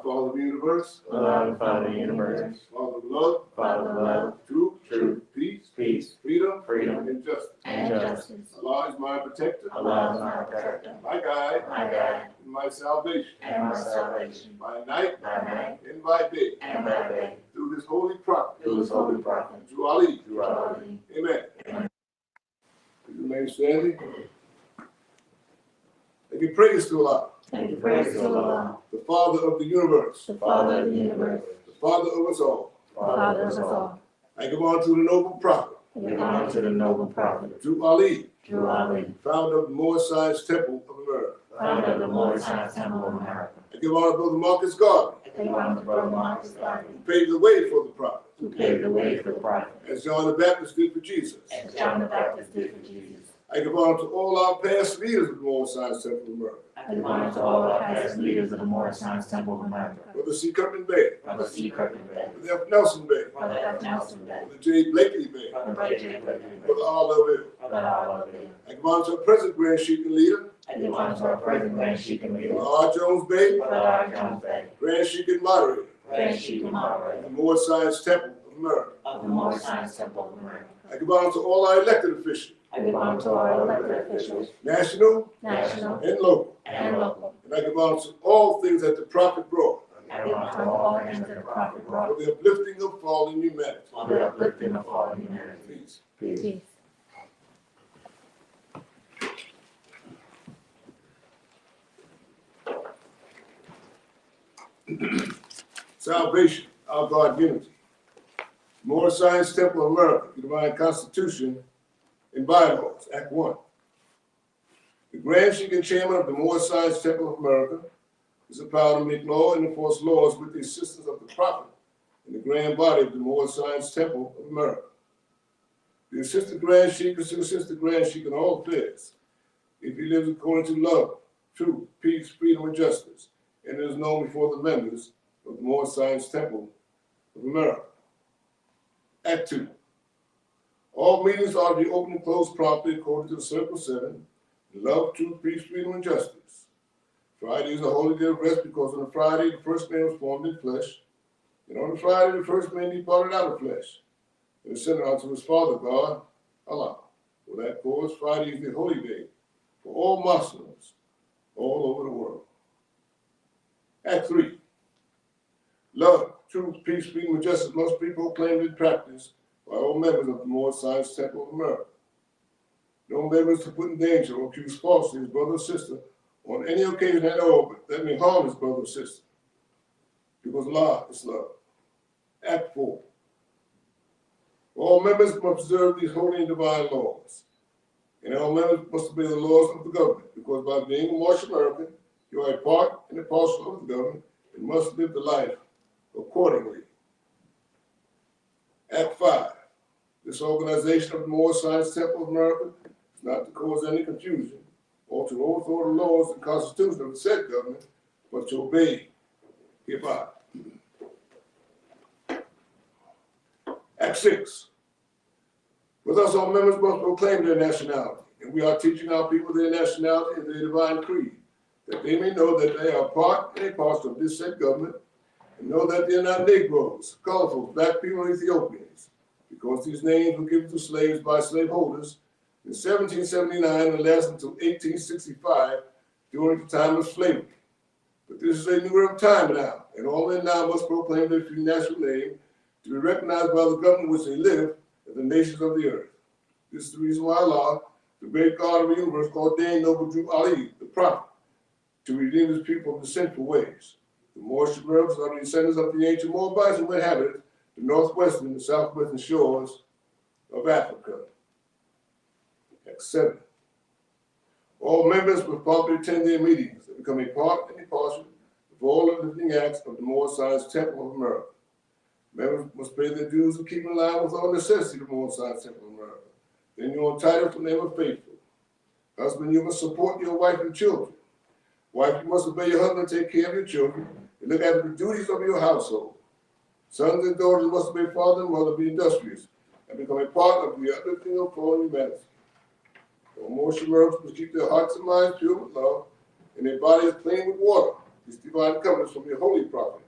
Father of the universe, Father of the universe, Father of love, Father of love, truth, peace, freedom, and justice. Allah is my protector, Allah is my protector, my guide, and my salvation, by night and by day, through this holy prophet, through Ali. Amen. You remain standing. And give praise to Allah, the Father of the universe, the Father of us all. I give on to the noble prophet, to Ali, founder of the Moorish Science Temple of America. I give on to Brother Marcus Garvey, who paved the way for the prophet, as John the Baptist did for Jesus. I give honor to all our past leaders of the Moorish Science Temple of America. Brother C. Kirkman Bay, Brother F. Nelson Bay, Brother J. Blakely Bay, Brother R. Lovell. I give honor to our present Grand Sheik and leader, Brother R. Jones Bay, Grand Sheik and moderator, the Moorish Science Temple of America. I give honor to all our elected officials, national and local. And I give honor to all things that the prophet brought, for the uplifting of fallen humanity. Peace. Salvation, our God unity. Moorish Science Temple of America, the Divine Constitution and Bylaws, Act 1. The Grand Sheik and Chairman of the Moorish Science Temple of America is empowered to make law and enforce laws with the assistance of the Prophet and the Grand Body of the Moorish Science Temple of America. The Assistant Grand Sheik is to assist the Grand Sheik in all affairs, if he lives according to love, truth, peace, freedom, and justice, and is known before the members of the Moorish Science Temple of America. Act 2. All meetings are to be open and closed properly according to the Circle 7, love, truth, peace, freedom, and justice. Friday is a holy day of rest because on a Friday the first man was formed in flesh, and on a Friday the first man departed out of flesh, and ascended unto his Father God, Allah. For that cause, Friday is the holy day for all Muslims all over the world. Act 3. Love, truth, peace, freedom, and justice must be proclaimed and practiced by all members of the Moorish Science Temple of America. No member is to put in danger or accuse falsely his brother or sister on any occasion at all that may harm his brother or sister, because Allah is love. Act 4. All members must observe these holy and divine laws, and all members must obey the laws of the government, because by being a Moorish American, you are a part and a parcel of the government and must live the life accordingly. Act 5. This organization of the Moorish Science Temple of America is not to cause any confusion or to overthrow the laws and constitution of the said government, but to obey hereby. Act 6. With us, all members must proclaim their nationality, and we are teaching our people their nationality and their divine creed, that they may know that they are part and a parcel of this said government, and know that they are not Negroes, colorful, black people, and Ethiopians, because these names were given to slaves by slaveholders in 1779 and lasted until 1865 during the time of slavery. But this is a new era of time now, and all men now must proclaim their free national name to be recognized by the government in which they live as the nations of the earth. This is the reason why Allah, the great God of the universe, ordained noble Jew Ali, the prophet, to redeem his people from the sinful ways. The Moorish Arabs are the descendants of the ancient Moabites who inhabited the northwestern and southwestern shores of Africa. Act 7. All members must promptly attend their meetings and become a part and a parcel of all the living acts of the Moorish Science Temple of America. Members must pay their dues and keep in line with all necessity of the Moorish Science Temple of America. Then you are entitled to the name of faithful. Husband, you must support your wife and children. Wife, you must obey your husband, take care of your children, and look after the duties of your household. Sons and daughters must obey father and mother, be industrious, and become a part of the uplifting of fallen humanity. All Moorish Arabs must keep their hearts and minds pure with love, and their bodies clean with water, these divine covenants from your holy prophet,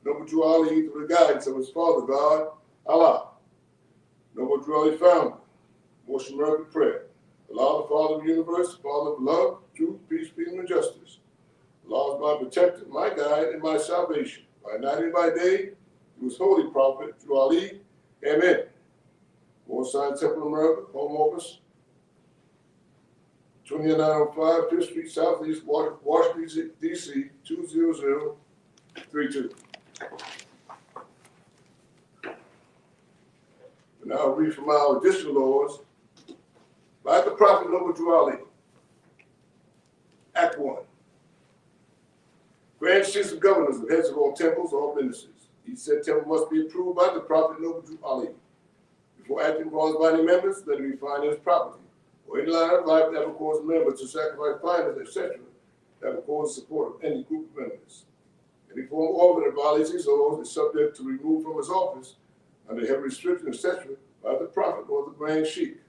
Noble Drew Ali, through the guidance of his father God, Allah. Noble Drew Ali founder, Moshe Miracle Prayer. Allah, the Father of the universe, Father of love, truth, peace, freedom, and justice. Allah is my protector, my guide, and my salvation. By night and by day, through his holy prophet, Drew Ali. Amen. More Sign Temple of Miracle, Home Office, 2905 5th Street Southeast, Washington, D.C. 20032. And now I'll read from our additional laws. By the Prophet Noble Drew Ali. Act 1. Grand Chiefs of Governors and heads of all temples, all ministers. Each said temple must be approved by the Prophet Noble Drew Ali. Before acting upon his body members, let it be financed property, or any line of life that will cause a member to sacrifice finances, etc., that will cause the support of any group of members. Any form of order that violates these laws is subject to removal from his office under heavy restriction, etc., by the Prophet or the Grand Sheikh.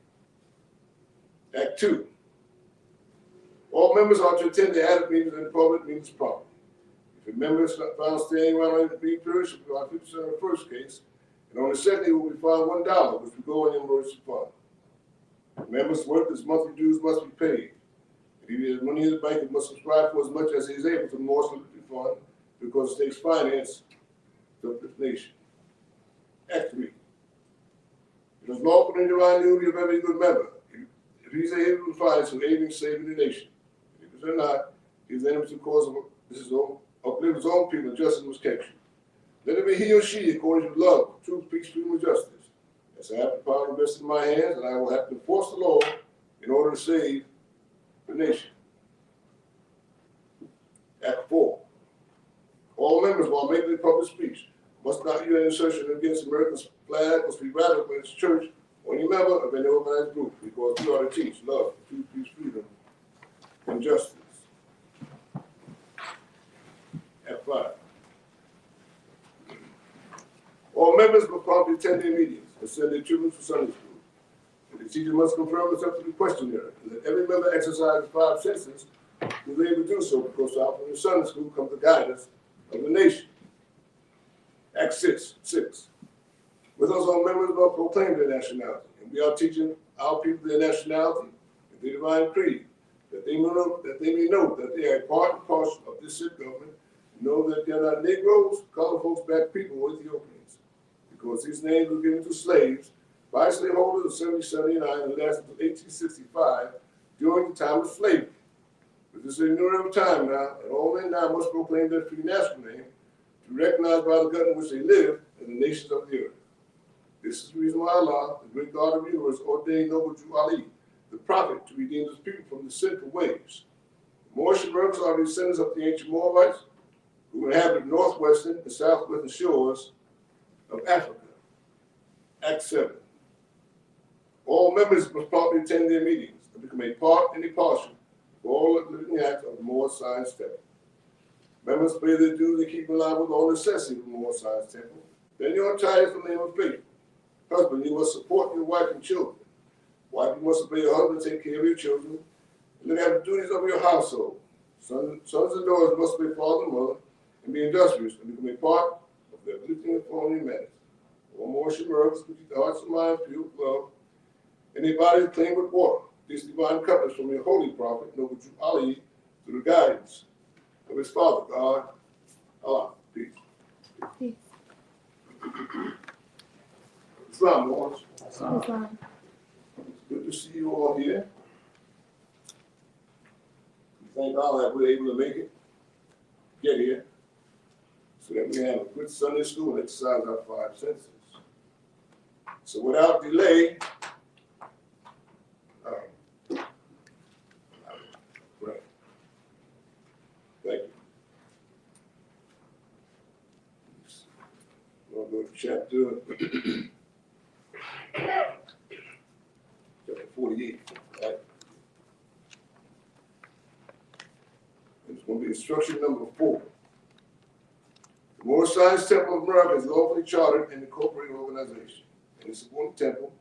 Act 2. All members are to attend the added meetings and public meetings properly. If a member is found standing around the meeting period, should be about 50% of the first case, and on the second, he will be fined $1, which will go in the emergency fund. If members' work, his monthly dues must be paid. If he has money in the bank, he must subscribe for as much as he is able to the Morse Liberty Fund, because it takes finance to the nation. Act 3. It is lawful and divine duty of every good member. If he is able to find some aiding, saving the nation. If he is not, he is enemy to the cause of uplift his own people, justice and protection. Let it be he or she according to love, truth, peace, freedom, and justice. As I have the power invested in my hands, and I will have to enforce the law in order to save the nation. Act 4. All members, while making a public speech, must not use any assertion against America's flag, must be radical by its church, or any member of any organized group, because we are to teach love, truth, peace, freedom, and justice. Act 5. All members must promptly attend their meetings and send their children to Sunday school. And the teacher must confirm himself to the questionnaire, and let every member exercise 5 senses who is able to do so, because out from the Sunday school comes the guidance of the nation. Act 6. With us, all members must proclaim their nationality, and we are teaching our people their nationality and their divine creed, that they may know that they are a part and parcel of this said government, and know that they are not Negroes, colored folks, black people, or Ethiopians, because these names were given to slaves by slaveholders in 1779 and lasted until 1865 during the time of slavery. But this is a new era of time now, and all men now must proclaim their free national name to be recognized by the government in which they live and the nations of the earth. This is the reason why Allah, the great God of the universe, ordained Noble Drew Ali, the prophet, to redeem his people from the sinful ways. The Moorish Arabs are the descendants of the ancient Moabites who inhabited the northwestern and southwestern shores of Africa. Act 7. All members must promptly attend their meetings and become a part and a portion of all the living acts of the Moorish Science Temple. Members pay their dues and keep in line with all necessities of the Moorish Science Temple. Then you are tithed from the name of faith. Husband, you must support your wife and children. Wife, you must obey your husband, take care of your children, and look after the duties of your household. Sons and daughters must obey father and mother and be industrious and become a part of their uplifting and forming humanity. All Moorish Arabs to keep the hearts and minds pure with love, and their bodies clean with water. These divine covenants from your holy prophet, Noble Drew Ali, through the guidance of his father, God, Allah. Peace. Peace. Islam, Lord. Islam. It's good to see you all here. Thank Allah that we're able to make it, get here, so that we have a good Sunday school and exercise our 5 senses. So without delay, right. Thank you. We'll go to chapter 48, right? It's going to be instruction number 4. The Moorish Science Temple of America is lawfully chartered and incorporated organization, and it's a supporting temple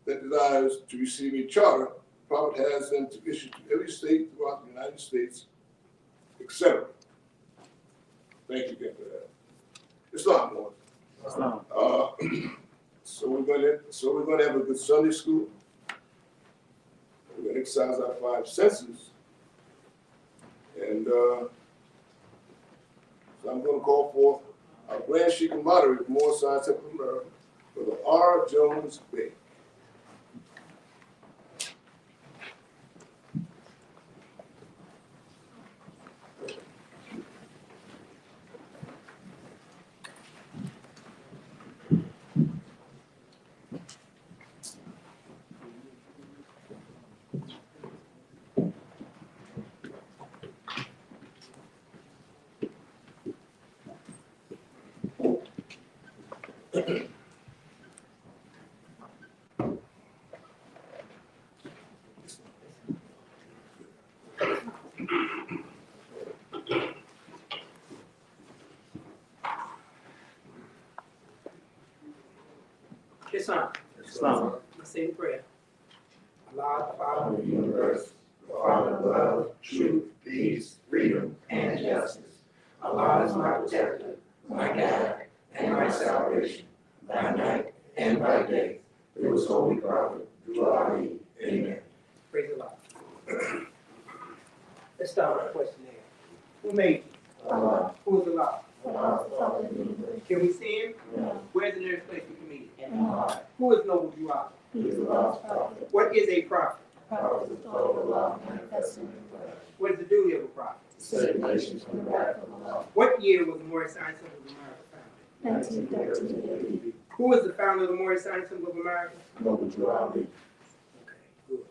that desires to receive a charter. The Prophet has them to issue to every state throughout the United States, etc. Thank you again for that. It's not more. Islam. So we're gonna have a good Sunday school. We're gonna exercise our 5 senses. And so I'm gonna call forth our Grand Sheik and moderator of Moore Science Temple of America, Brother R. Jones Bey. Islam. Islam. Let's say the prayer. Allah, of Father, the universe, the Father of love, truth, peace, freedom, and justice. Allah is my protector, my guide, and my salvation, by night and by day, through his holy prophet, through Ali. Amen. praise Allah. Let's start with a question there. Who made you? Allah, Who is Allah? Allah, the Father of the universe, Can we see him? no, Where's the nearest place we can meet him? and Allah, Who is Noble Dua? he is Allah's prophet, What is a prophet? prophet of Allah, manifested in the flesh, What is the duty of a prophet? to save nations from the wrath of Allah. What year was the Moorish Science Temple of America founded? 1913. Who was the founder of the Moorish Science Temple of America? Noble Drew Ali, Okay,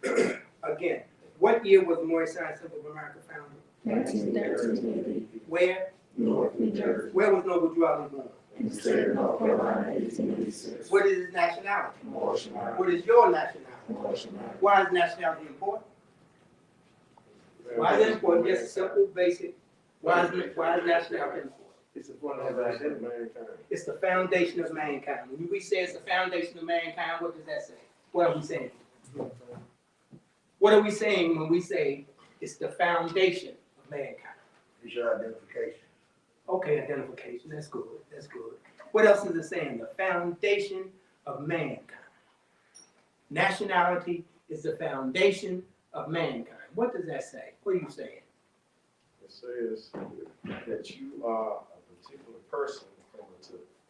good. Again, what year was the Moorish Science Temple of America founded? 1913. Where? Newark, New Jersey, Where was Noble Drew Ali born? in the state of North Carolina, 1886. What is his nationality? Moorish American, What is your nationality? Moorish American. Why is nationality important? Why is it important? Just a simple, basic. Why is nationality important? It's important to have identity. It's the foundation of mankind. When we say it's the foundation of mankind, what does that say? What are we saying? What are we saying when we say it's the foundation of mankind? It's your identification. Okay, identification. That's good. That's good. What else is it saying? The foundation of mankind. Nationality is the foundation of mankind. What does that say? What are you saying? It says that you are a particular person from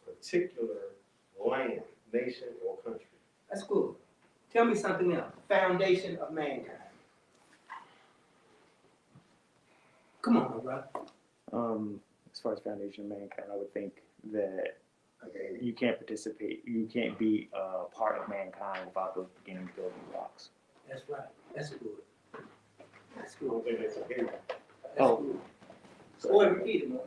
a particular land, nation, or country. That's good. Tell me something else. Foundation of mankind. Come on, my brother. As far as foundation of mankind, I would think that you can't participate, you can't be a part of mankind without those beginning building blocks. That's right. That's good. That's I good. don't think that's a given. That's Oh. good. So what repeat it more?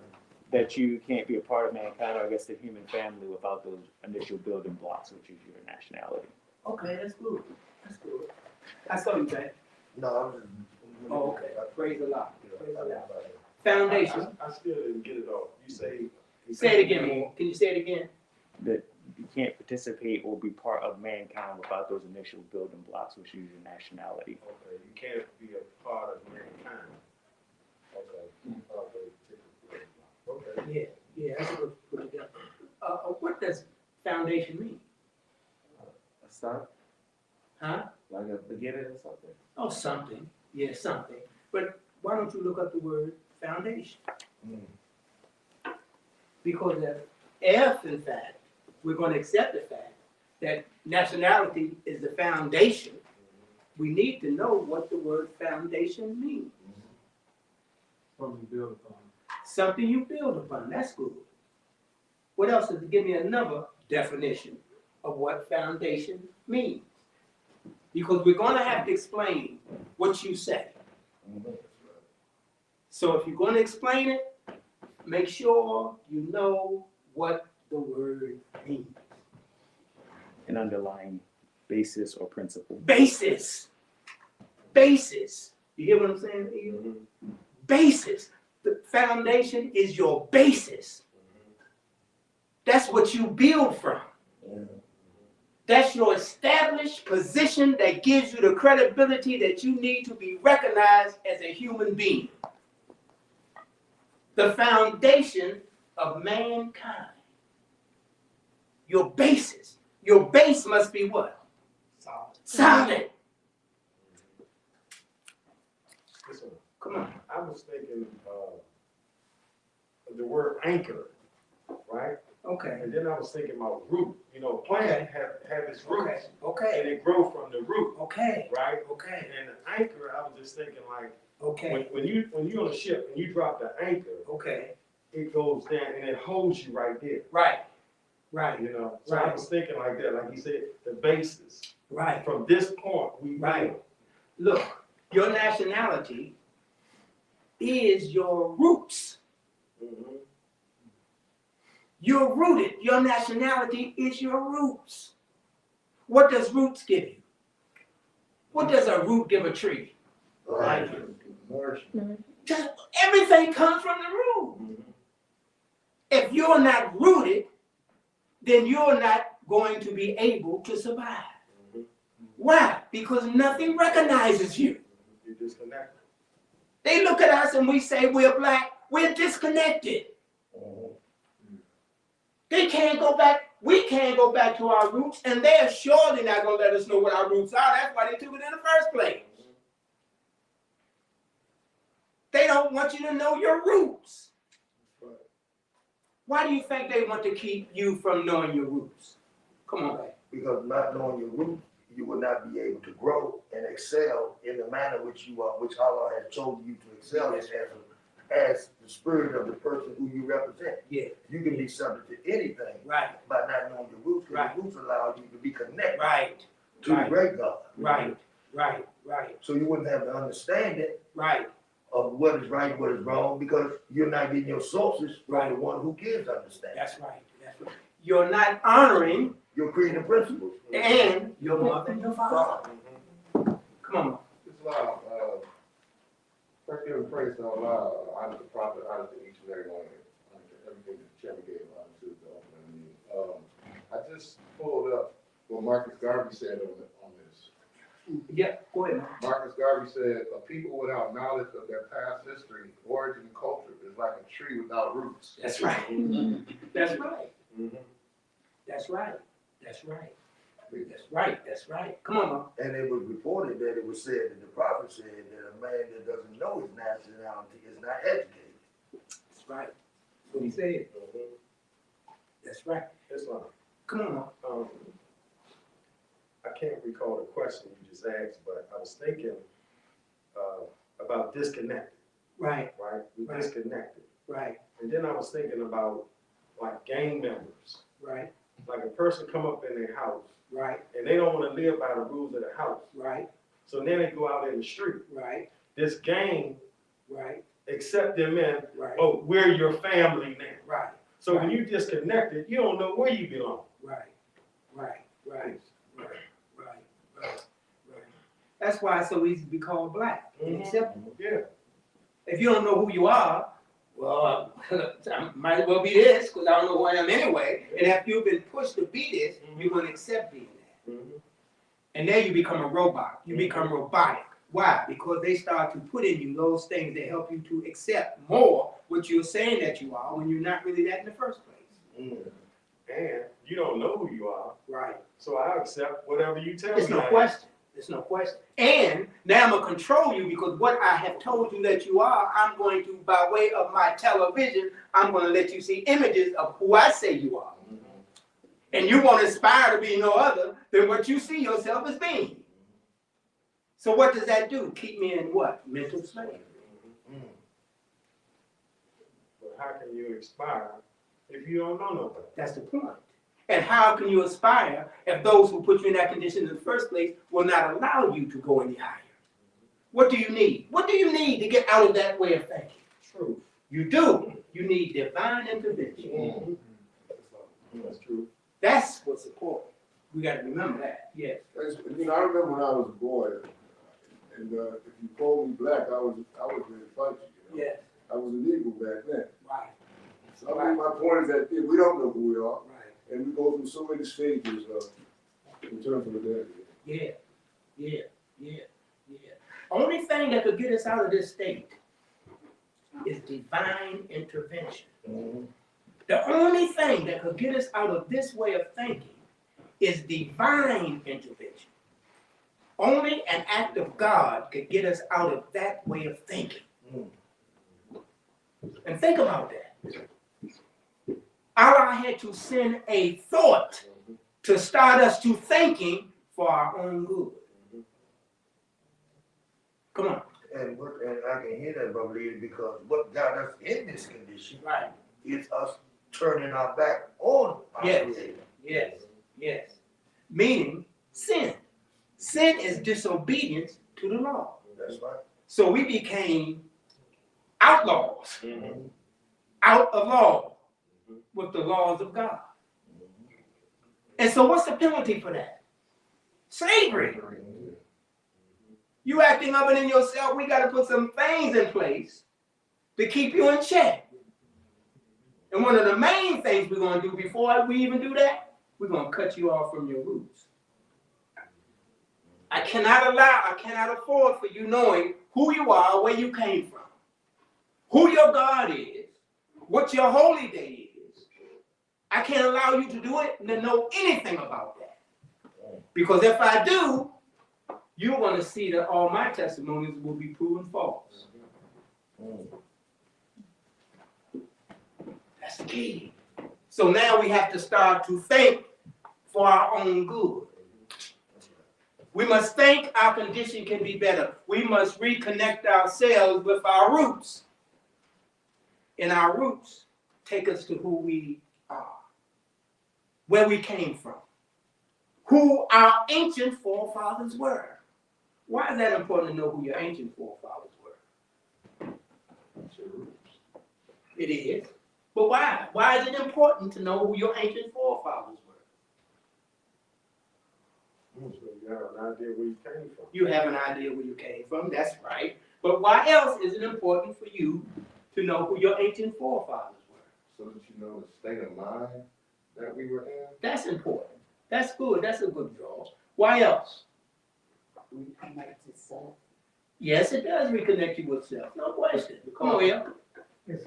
That you can't be a part of mankind, or I guess the human family, without those initial building blocks, which is your nationality. Okay, that's good. That's good. I saw you, man. No, I'm just. Oh, okay. Praise Allah. Praise Allah. I Foundation. still didn't get it off. You say. Say it again, more. Can you say it again? That you can't participate or be part of mankind without those initial building blocks, which is your nationality. Okay, you can't be a part of mankind. Okay. Okay. Yeah, that's good. Put together. What does foundation mean? A start, Huh? like a beginning or something. Oh, something. Yeah, something. But why don't you look up the word foundation? Because if, in fact, we're going to accept the fact that nationality is the foundation, we need to know what the word foundation means. Something to build upon. Something you build upon. That's good. What else is? Give me another definition of what foundation means. Because we're going to have to explain what you say. So if you're going to explain it, make sure you know what the word means. An underlying basis or principle. Basis. Basis. You hear what I'm saying? Ian? Basis. The foundation is your basis. That's what you build from. That's your established position that gives you the credibility that you need to be recognized as a human being. the foundation of mankind. Your basis. Your base must be what? Solid. Solid. Listen, Come on. I was thinking, the word anchor, right? Okay. And then I was thinking about root. You know, plant have its Okay. roots, and Okay. it grow from the root, Okay. right? Okay. And the anchor, I was just thinking like, Okay. when you're on a ship and you drop the anchor, Okay. it goes down and it holds you right there. Right. Right. You know, so I Right. was thinking like that, like you said, the basis. Right. From this point, we Right. Look, your nationality is your roots. Mm-hmm. You're rooted. Your nationality is your roots. What does roots give you? What does a root give a tree? Life, nourishment. Just everything comes from the root. If you're not rooted, then you're not going to be able to survive. Why? Because nothing recognizes you. You're disconnected. They look at us and we say we're black. We're disconnected. They can't go back. We can't go back to our roots, and they're surely not going to let us know what our roots are. That's why they took it in the first place. They don't want you to know your roots. Why do you think they want to keep you from knowing your roots? Come on, baby. Because not knowing your roots, you will not be able to grow and excel in the manner which you are, which Allah has chosen you to excel in as the spirit of the person who you represent. Yeah. You can be subject to anything Right, by not knowing your roots, because Right. your roots allow you to be connected right, to the Right. great God. right, right, right, So you wouldn't have the understanding right, of what is right, what is wrong, because you're not getting your sources from Right. the one who gives understanding. that's right, that's right. You're not honoring Your creative principles. and your mother and your father. Come on. It's loud. First give him praise to Allah, honor the prophet, honor to each and every one of it. Everything the chairman gave honor to the opening. I just pulled up what Marcus Garvey said on this. Yeah, go ahead, man. Marcus Garvey said, a people without knowledge of their past history, origin, and culture is like a tree without roots. That's right. That's right. Mm-hmm. That's right. That's right. That's right. That's right. Come on, man. And it was reported that it was said that the prophet said that a man that doesn't know his nationality is not educated. That's right. That's what he said. That's right. Islam. Come on, man. I can't recall the question you just asked, but I was thinking about disconnected, Right, right? We Right. disconnected. right, And then I was thinking about like gang members. right, Like a person come up in their house right, and they don't want to live by the rules of the house. right, So then they go out in the street. right, This gang right, accept them in, right, oh, we're your family now. right, So when you disconnected, you don't know where you belong. right, right, right, right, right, right. That's why it's so easy to be called black and acceptable. Yeah. If you don't know who you are, well, I might as well be this because I don't know who I am anyway. And after you've been pushed to be this, you're going to accept being that. And then you become a robot. You become robotic. Why? Because they start to put in you those things that help you to accept more what you're saying that you are when you're not really that in the first place. And you don't know who you are, Right. so I accept whatever you tell There's me. no question. There's no question. And now I'm going to control you because what I have told you that you are, I'm going to, by way of my television, I'm going to let you see images of who I say you are. And you want to aspire to be no other than what you see yourself as being. So what does that do? Keep me in what? Mental slavery. But how can you aspire if you don't know nobody? That's the point. And how can you aspire if those who put you in that condition in the first place will not allow you to go any higher? What do you need? What do you need to get out of that way of thinking? Truth. You do. You need divine intervention. That's true. That's what's important. We got to remember that. Yes. You know, I remember when I was a boy, and if you called me black, I was ready to fight you. You know? Yes. I was an eagle back then. Right. So I mean, my point is that we don't know who we are, Right. and we go through so many stages in terms of identity. Yeah. Yeah. Yeah. Yeah. Only thing that could get us out of this state is divine intervention. Mhm. The only thing that could get us out of this way of thinking is divine intervention. Only an act of God could get us out of that way of thinking. Mm. And think about that. Allah had to send a thought to start us to thinking for our own good. Come on. And I can hear that, Brother Lee, because what got us in this condition Right. is us turning our back on our Yes. Creator. Yes. Yes. Meaning sin. Sin is disobedience to the law. That's right. So we became outlaws, Mhm. out of law with the laws of God. And so what's the penalty for that? Slavery. You acting up and in yourself, we got to put some things in place to keep you in check. And one of the main things we're going to do before we even do that, we're going to cut you off from your roots. I cannot afford for you knowing who you are, where you came from, who your God is, what your holy day is. I can't allow you to do it and to know anything about that. Because if I do, you're going to see that all my testimonies will be proven false. That's the key. So now we have to start to think for our own good. We must think our condition can be better. We must reconnect ourselves with our roots. And our roots take us to who we are, where we came from, who our ancient forefathers were. Why is that important to know who your ancient forefathers were? It is. But why? Why is it important to know who your ancient forefathers were? So you have an idea where you came from. You have an idea where you came from, that's right. But why else is it important for you to know who your ancient forefathers were? So that you know the state of mind that we were in. That's important. That's good. That's a good draw. Why else? Reconnect itself. Yes, it does reconnect you with self. No question. Come on here. It's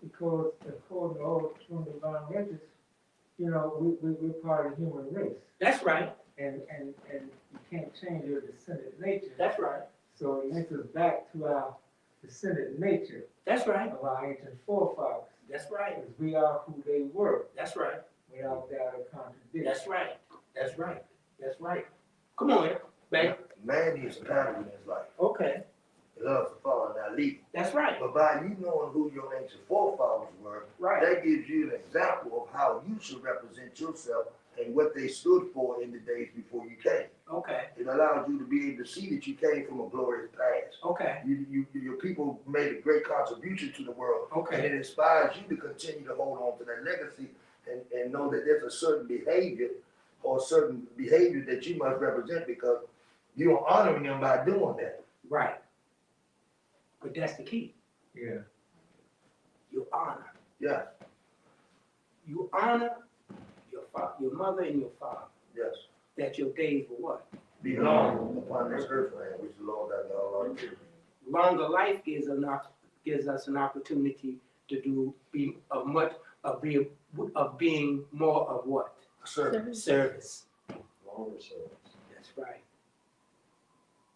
because according to all true and divine riches, you know, we're part of the human race. That's right. And you can't change your descendant nature. That's right. So it links us back to our descendant nature That's right. of our ancient forefathers. That's right. Because we are who they were That's right. without doubt or contradiction. That's right. That's right. That's right. Come on here, babe. Man needs a pattern in his life. Okay. He loves to follow that lead. That's right. But by you knowing who your ancient forefathers were, Right. that gives you an example of how you should represent yourself and what they stood for in the days before you came. Okay. It allows you to be able to see that you came from a glorious past. Okay. Your people made a great contribution to the world. Okay. And it inspires you to continue to hold on to that legacy and know that there's a certain behavior or certain behavior that you must represent because you're honoring them by doing that. Right. But that's the key. Yeah. You honor. Yes, You honor your mother and your father. yes. That your days were what? Be long upon this earth land, which the Lord thy God will give. Longer life gives us an opportunity to being more of what? Service. Service. Longer service. That's right.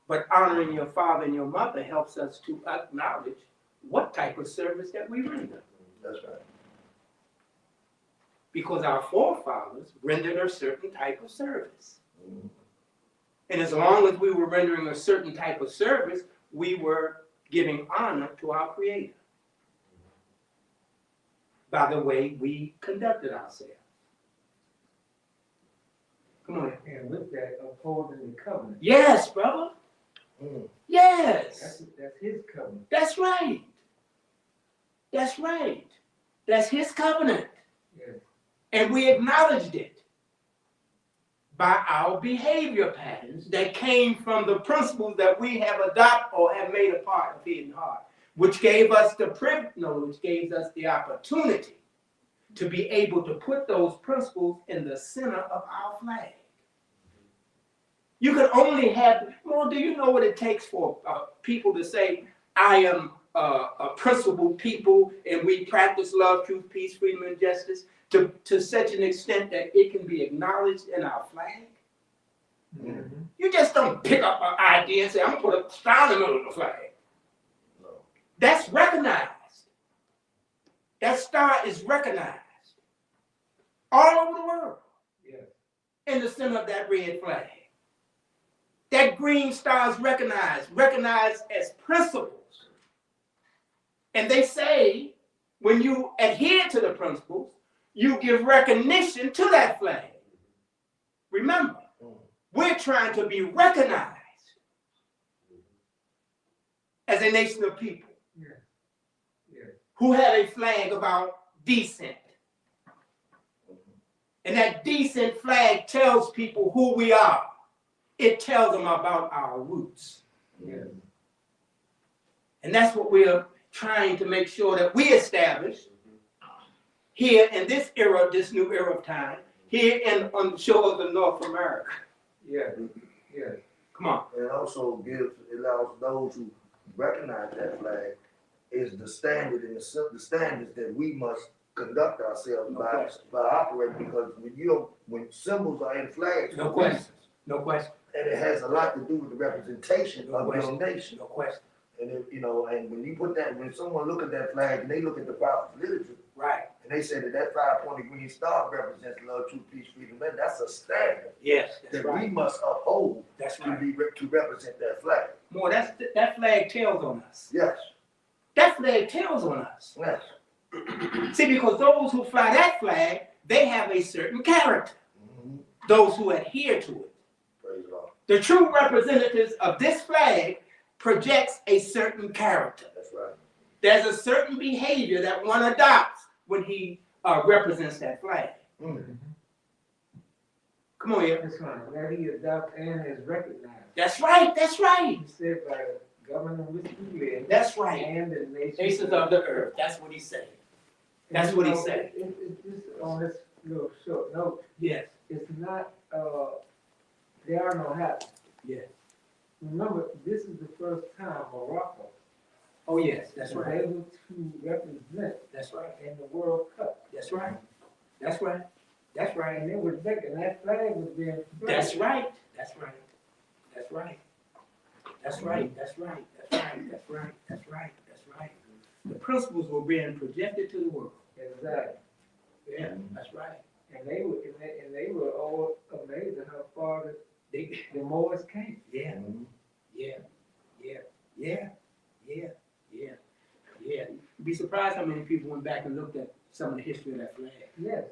But honoring your father and your mother helps us to acknowledge what type of service that we render. That's right. Because our forefathers rendered a certain type of service. And as long as we were rendering a certain type of service, we were giving honor to our Creator by the way we conducted ourselves. Come on. And with that, upholding the covenant. Yes, brother. Mm. Yes. That's his covenant. That's right. That's right. That's his covenant. Yes. And we acknowledged it by our behavior patterns that came from the principles that we have adopted or have made a part of Hidden Heart, which gave us which gave us the opportunity to be able to put those principles in the center of our flag. You can only have, well, do you know what it takes for people to say, I am principled people, and we practice love, truth, peace, freedom, and justice to such an extent that it can be acknowledged in our flag. You just don't pick up an idea and say, I'm gonna put a star in the middle of the flag. No. That's recognized. That star is recognized all over the world. Yes. In the center of that red flag. That green star is recognized as principles. And they say, when you adhere to the principles, you give recognition to that flag. Remember, we're trying to be recognized as a nation of people who have a flag about descent. And that descent flag tells people who we are. It tells them about our roots. And that's what we're trying to make sure that we establish here in this era, this new era of time, here on the shores of North America. Yes, yes. Come on. And also allows those who recognize that flag is the standard and the standards that we must conduct ourselves by operating, because when symbols are in flags, No question. No question. and it has a lot to do with the representation No of question. your nation. No question. And and when you put that, when someone look at that flag and they look at the proud literature, Right. and they say that 5-pointed green star represents love, truth, peace, freedom, man, that's a standard Yes, that's that we right. must uphold That's to right. to represent that flag. More, that flag tells on us. Yes, That flag tells on us. yes. See, because those who fly that flag, they have a certain character. Mhm. Those who adhere to it. Praise the Lord. The true representatives of this flag projects a certain character. That's right. There's a certain behavior that one adopts when he represents that flag. Mhm. Come on here. That's right. That he adopts and is recognized. That's right. That's right. He said by the government in which we live. That's right. And the nations. Nations of the earth. That's what he said. That's what he said. Just on this little short note, Yes. it's not, there are no habits. Yes. Remember, this is the first time Morocco Oh, yes. That's was right. able to represent That's right. in the World Cup. That's right. That's right. That's right. And it was big, and that flag was being. That's right. That's right. That's right. That's right. That's right. That's right. That's right. That's right. That's right. The principles were being projected to the world. Exactly. Yeah, that's right. And they were all amazed at how far They, the Moors came. yeah, yeah, yeah, yeah, yeah, yeah, yeah. You'd be surprised how many people went back and looked at some of the history of that flag. Yes.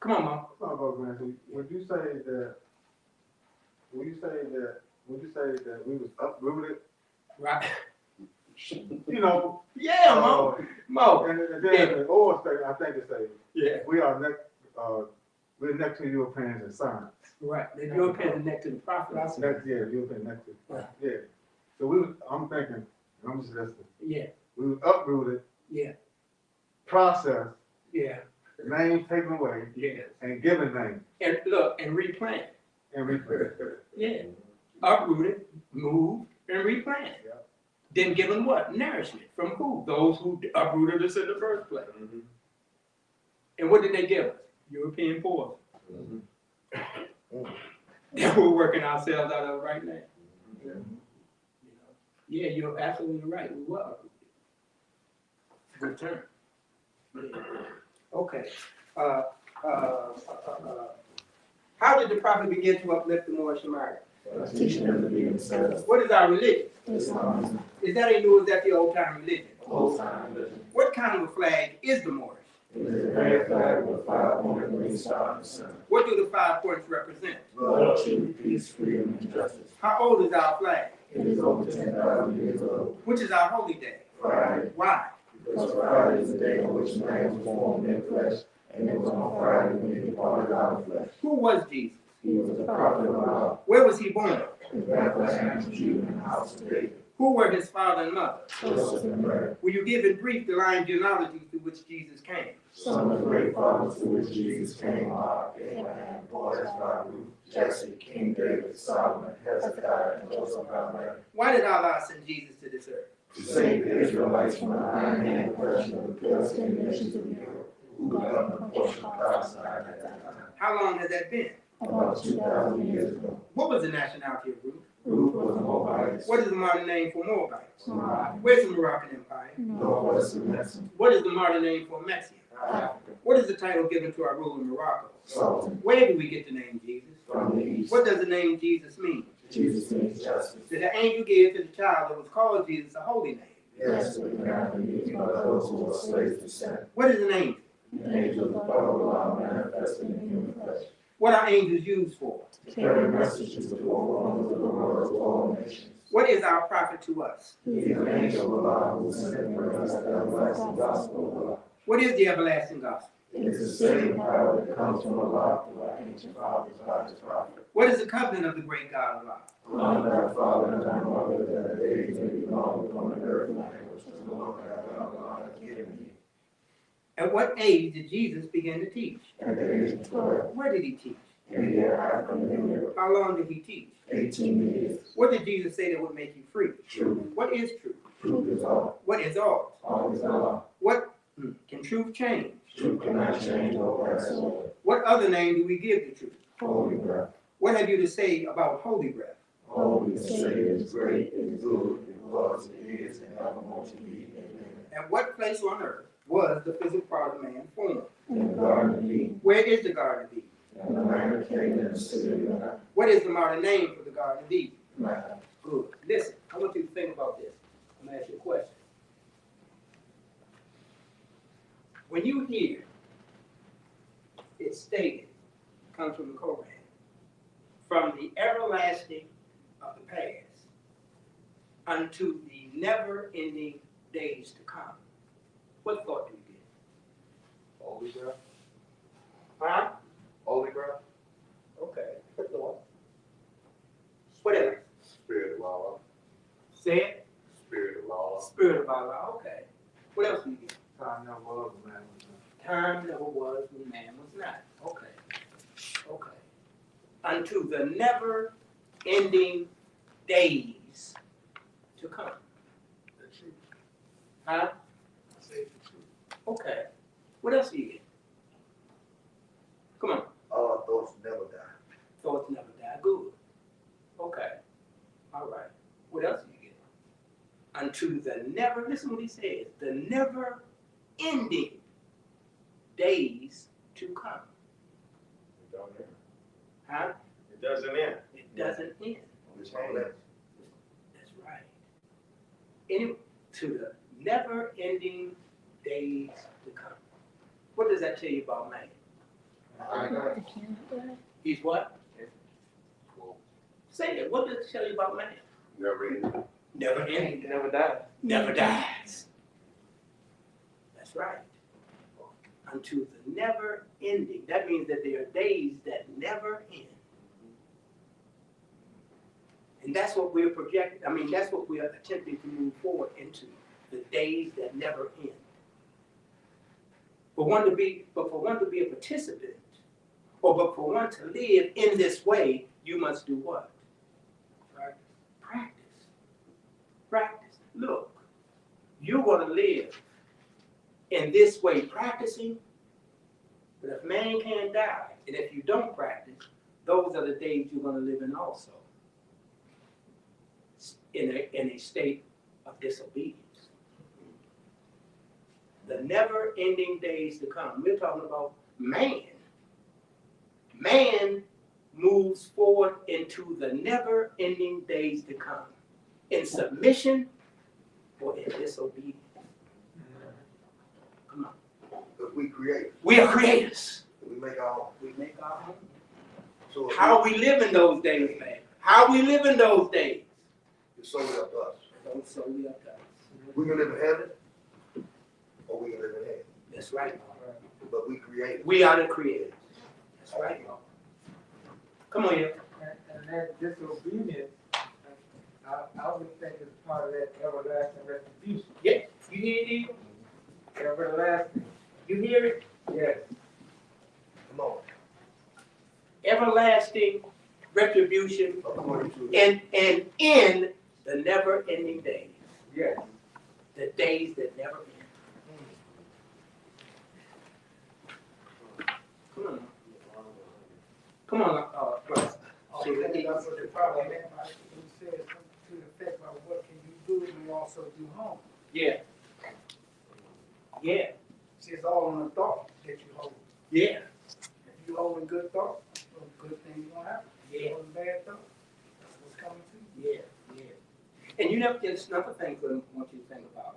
Come on, Mom. Would you say that we was uprooted? Right. You know, Yeah, Mo. Mo. and then the old statement, I think it says, Yeah. we're next to Europeans in science. Right. The European next to the prophet. I said. European next to, Right. yeah. So I'm thinking, and I'm just listening, Yeah. we was uprooted, Yeah. processed, Yeah. name taken away, Yeah. and given name, And look, and replant. and replanted. Yeah. Uprooted, moved, and replanted. Yeah. Then given what? Nourishment. From who? Those who uprooted us in the first place. And what did they give us? European poor. That we're working ourselves out of right now. Yeah. Yeah, you're absolutely right. We were uprooted. Good term. Yeah. Okay. How did the prophet begin to uplift the Moorish America? Teaching them to be themselves. What is our religion? Islam. Is that a new, is that the old time religion? Old time religion. What kind of a flag is the Moorish? It is a red flag with 5-pointed green star in the center. What do the 5 points represent? Love, truth, peace, freedom, and justice. How old is our flag? It is over 10,000 years old. Which is our holy day? Friday. Why? Because Friday is the day on which man was formed in flesh, and it was on Friday when he departed out of flesh. Who was Jesus? He was the prophet of Allah, Where was he born? in Bethlehem, Judah, in the house of David, Who were his father and mother? Joseph and Mary. Will you give in brief the line genealogy through which Jesus came? Some of the great fathers through which Jesus came are Abraham, Boaz, Ruth, Jesse, King David, Solomon, Hezekiah, and Joseph of Mary. Why did Allah send Jesus to this earth? to save the Israelites from the iron hand oppression of the Philistine nations of Europe, who governed the portion of Palestine at that time. How long has that been? About 2,000 years ago, What was the nationality of Ruth? Ruth was a Moabite. What is the modern name for Moabites? Moab, Where's the Moroccan Empire? northwest of Mexico, What is the modern name for Mexico? Africa, What is the title given to our ruler in Morocco? Sultan, Where do we get the name Jesus? from the east. What does the name Jesus mean? Jesus means justice. Did the angel give to the child that was called Jesus a holy name? Yes, we apparently used by those who were slaves to sin. What is an angel? The angel of the law manifested in human flesh. What are angels used for? To carry messages to all corners of the world to all nations. What is our prophet to us? He is an angel of Allah who sent and brings the everlasting gospel of Allah. What is the everlasting gospel? It is the saving power that comes from Allah through our ancient fathers by his prophet. What is the covenant of the great God of Allah? Honor our father and our mother, that our days may be long upon the earth, and which the Lord our God hath given you. At what age did Jesus begin to teach? At the age of 12, Where did he teach? in the year Africa, in Europe, How long did he teach? 18 years. What did Jesus say that would make you free? Truth, What is truth? truth is all. What is all? All is Allah. What can truth change? Truth cannot change or pass away. What other name do we give to truth? Holy breath. What have you to say about holy breath? Holy Savior is great, it is good, it was, it is, and evermore to be. Amen. At what place on earth was the physical part of man formed? In the Garden of Eden, Where is the Garden of Eden? and the land of Canaan, and the city of God. What is the modern name for the Garden of Eden? Man, Good. Listen, I want you to think about this. I'm going to ask you a question. When you hear it stated, comes from the Koran, from the everlasting of the past unto the never-ending days to come, what thought do you get? Holy breath, Huh? holy breath, Okay. Good thought. What else? spirit of Allah, Say it. spirit of Allah. Spirit of Allah. Okay. What else do you get? Time never was, man. Time never was when man was not. Okay. Okay. Unto the never-ending days to come. The truth. Huh? I say the truth. Okay. What else do you get? Come on. Our thoughts never die. Thoughts never die. Good. Okay. All right. What else do you get? Unto the never, listen what he says, the never-ending days to come. It don't end. Huh? It doesn't end. It doesn't end. It's all that. That's right. To the never-ending days to come. What does that tell you about man? I got He's what? Say it. What does it tell you about man? never ending. Never ending. Never die. Never dies. That's right. Unto the never ending. That means that there are days that never end. And that's what we're projecting. I mean, that's what we are attempting to move forward into. The days that never end. For one to be a participant, but for one to live in this way, you must do what? Practice. Practice. Look, you're going to live in this way practicing, but if man can't die, and if you don't practice, those are the days you're going to live in also, in a state of disobedience. The never-ending days to come. We're talking about man. Man moves forward into the never-ending days to come in submission or in disobedience. Come on. Because we create, We are creators. we make our own. We make our own. So if How we live in those days, man. How we live in those days. it's solely up to us. Don't solely up to us. We can live in heaven, or we can live in hell. That's right. But we create. We are the creators. That's right. Come on here. And that disobedience, I would think is part of that everlasting retribution. Yeah. You hear it, Eagle? Everlasting, You hear it? yes. Come on. Everlasting retribution According to and in the never-ending days. Yes. The days that never end. Come on. Come on, Russ. Okay, that's what the problem is. You said something to the effect of what can you do, and you also do home. Yeah. Yeah, See, it's all on the thought that you hold. yeah, If you hold a good thought, a good thing gonna happen. If Yeah. you hold a bad thought, that's what's coming to you. yeah, yeah. And you know, there's another thing I want you to think about.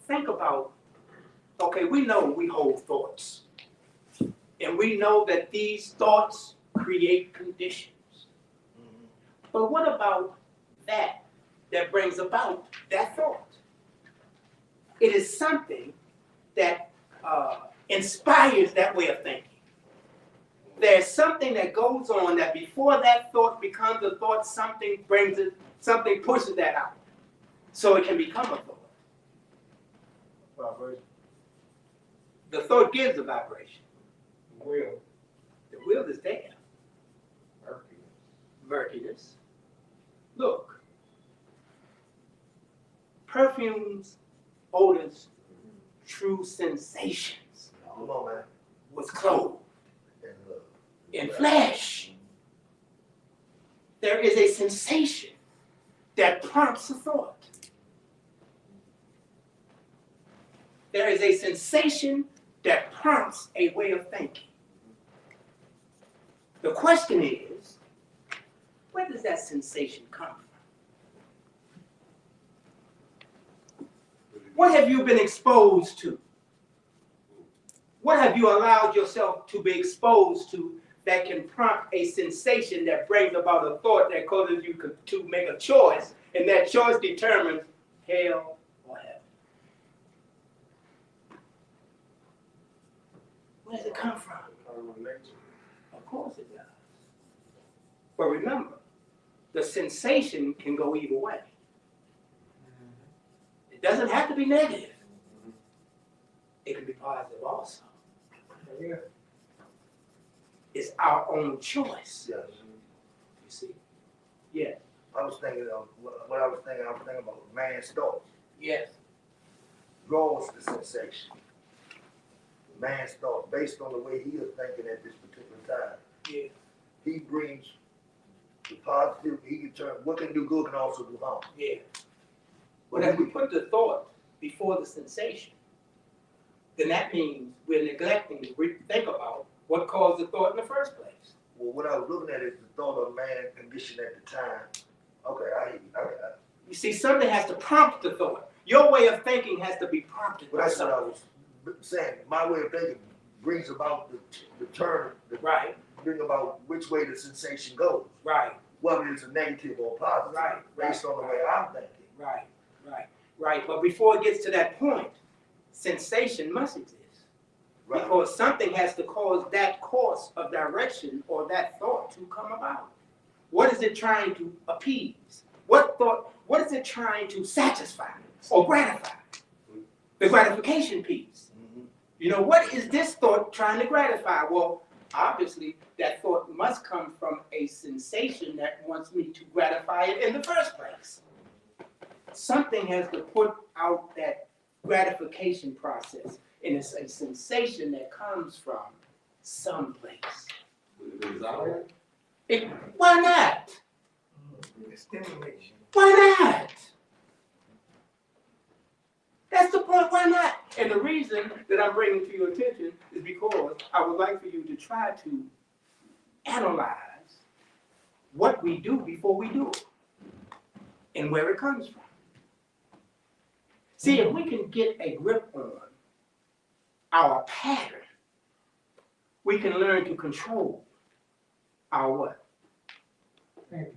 Think about, okay, we know we hold thoughts. And we know that these thoughts create conditions. But what about that brings about that thought? It is something that inspires that way of thinking. There's something that goes on that before that thought becomes a thought, something brings it, something pushes that out. So it can become a thought. Vibration. The thought gives a vibration. Will. The will is there. Murkiness. Look. Perfumes, odors, true sensations Come on, man. was clothed And look. in flesh. There is a sensation that prompts a thought. There is a sensation that prompts a way of thinking. The question is, where does that sensation come from? What have you been exposed to? What have you allowed yourself to be exposed to that can prompt a sensation that brings about a thought that causes you to make a choice, and that choice determines hell or heaven? Where does it come from? Of course it does. But remember, the sensation can go either way. It doesn't have to be negative. It can be positive also. Yeah. It's our own choice, Yes. you see. Yeah. I was thinking of, what I was thinking about man's thoughts. Yes. Draws the sensation. Man's thought, based on the way he is thinking at this particular time. Yeah. He brings the positive, he can turn, what can do good can also do harm. Yeah. But if we put the thought before the sensation, then that means we're neglecting to think about what caused the thought in the first place. Well, what I was looking at is the thought of man condition at the time. Okay, I hear you. You see, something has to prompt the thought. Your way of thinking has to be prompted But by that's what I something. was saying. My way of thinking brings about the turn, Right, bring about which way the sensation goes, right, whether it's a negative or positive, Right, based on the way I'm thinking. right, right, right. But before it gets to that point, sensation must exist. Right. Because something has to cause that course of direction or that thought to come about. What is it trying to appease? What is it trying to satisfy or gratify? The gratification piece. Mhm. You know, what is this thought trying to gratify? Well, obviously, that thought must come from a sensation that wants me to gratify it in the first place. Something has to put out that gratification process, and it's a sensation that comes from someplace. Why not? The stimulation. Why not? That's the point, why not? And the reason that I'm bringing to your attention is because I would like for you to try to analyze what we do before we do it and where it comes from. See, if we can get a grip on our pattern, we can learn to control our what? Thank you.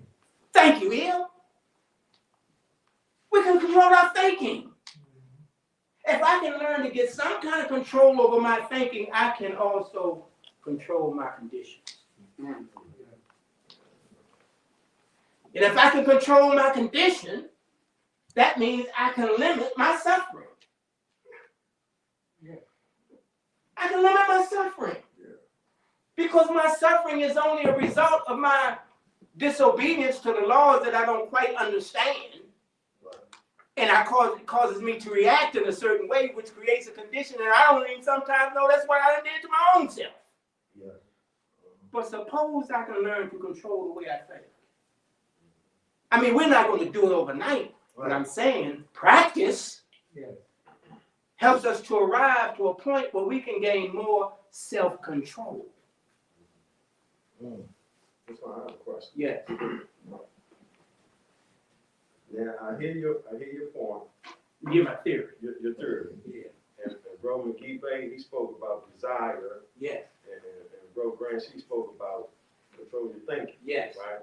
Thank you, Il. We can control our thinking. If I can learn to get some kind of control over my thinking, I can also control my conditions. And if I can control my condition, that means I can limit my suffering. Yeah. I can limit my suffering. Because my suffering is only a result of my disobedience to the laws that I don't quite understand. And it causes me to react in a certain way, which creates a condition, and I don't even sometimes know that's what I did to my own self. Yeah. But suppose I can learn to control the way I think. I mean, we're not going to do it overnight, but I'm saying practice Yeah. helps us to arrive to a point where we can gain more self-control. That's why I have a question. Yes. Now, I hear your point, Give my theory. your theory. Yeah. And Bro McGee Bay, he spoke about desire, Yes. and Bro Grant, he spoke about control your thinking, Yes. right?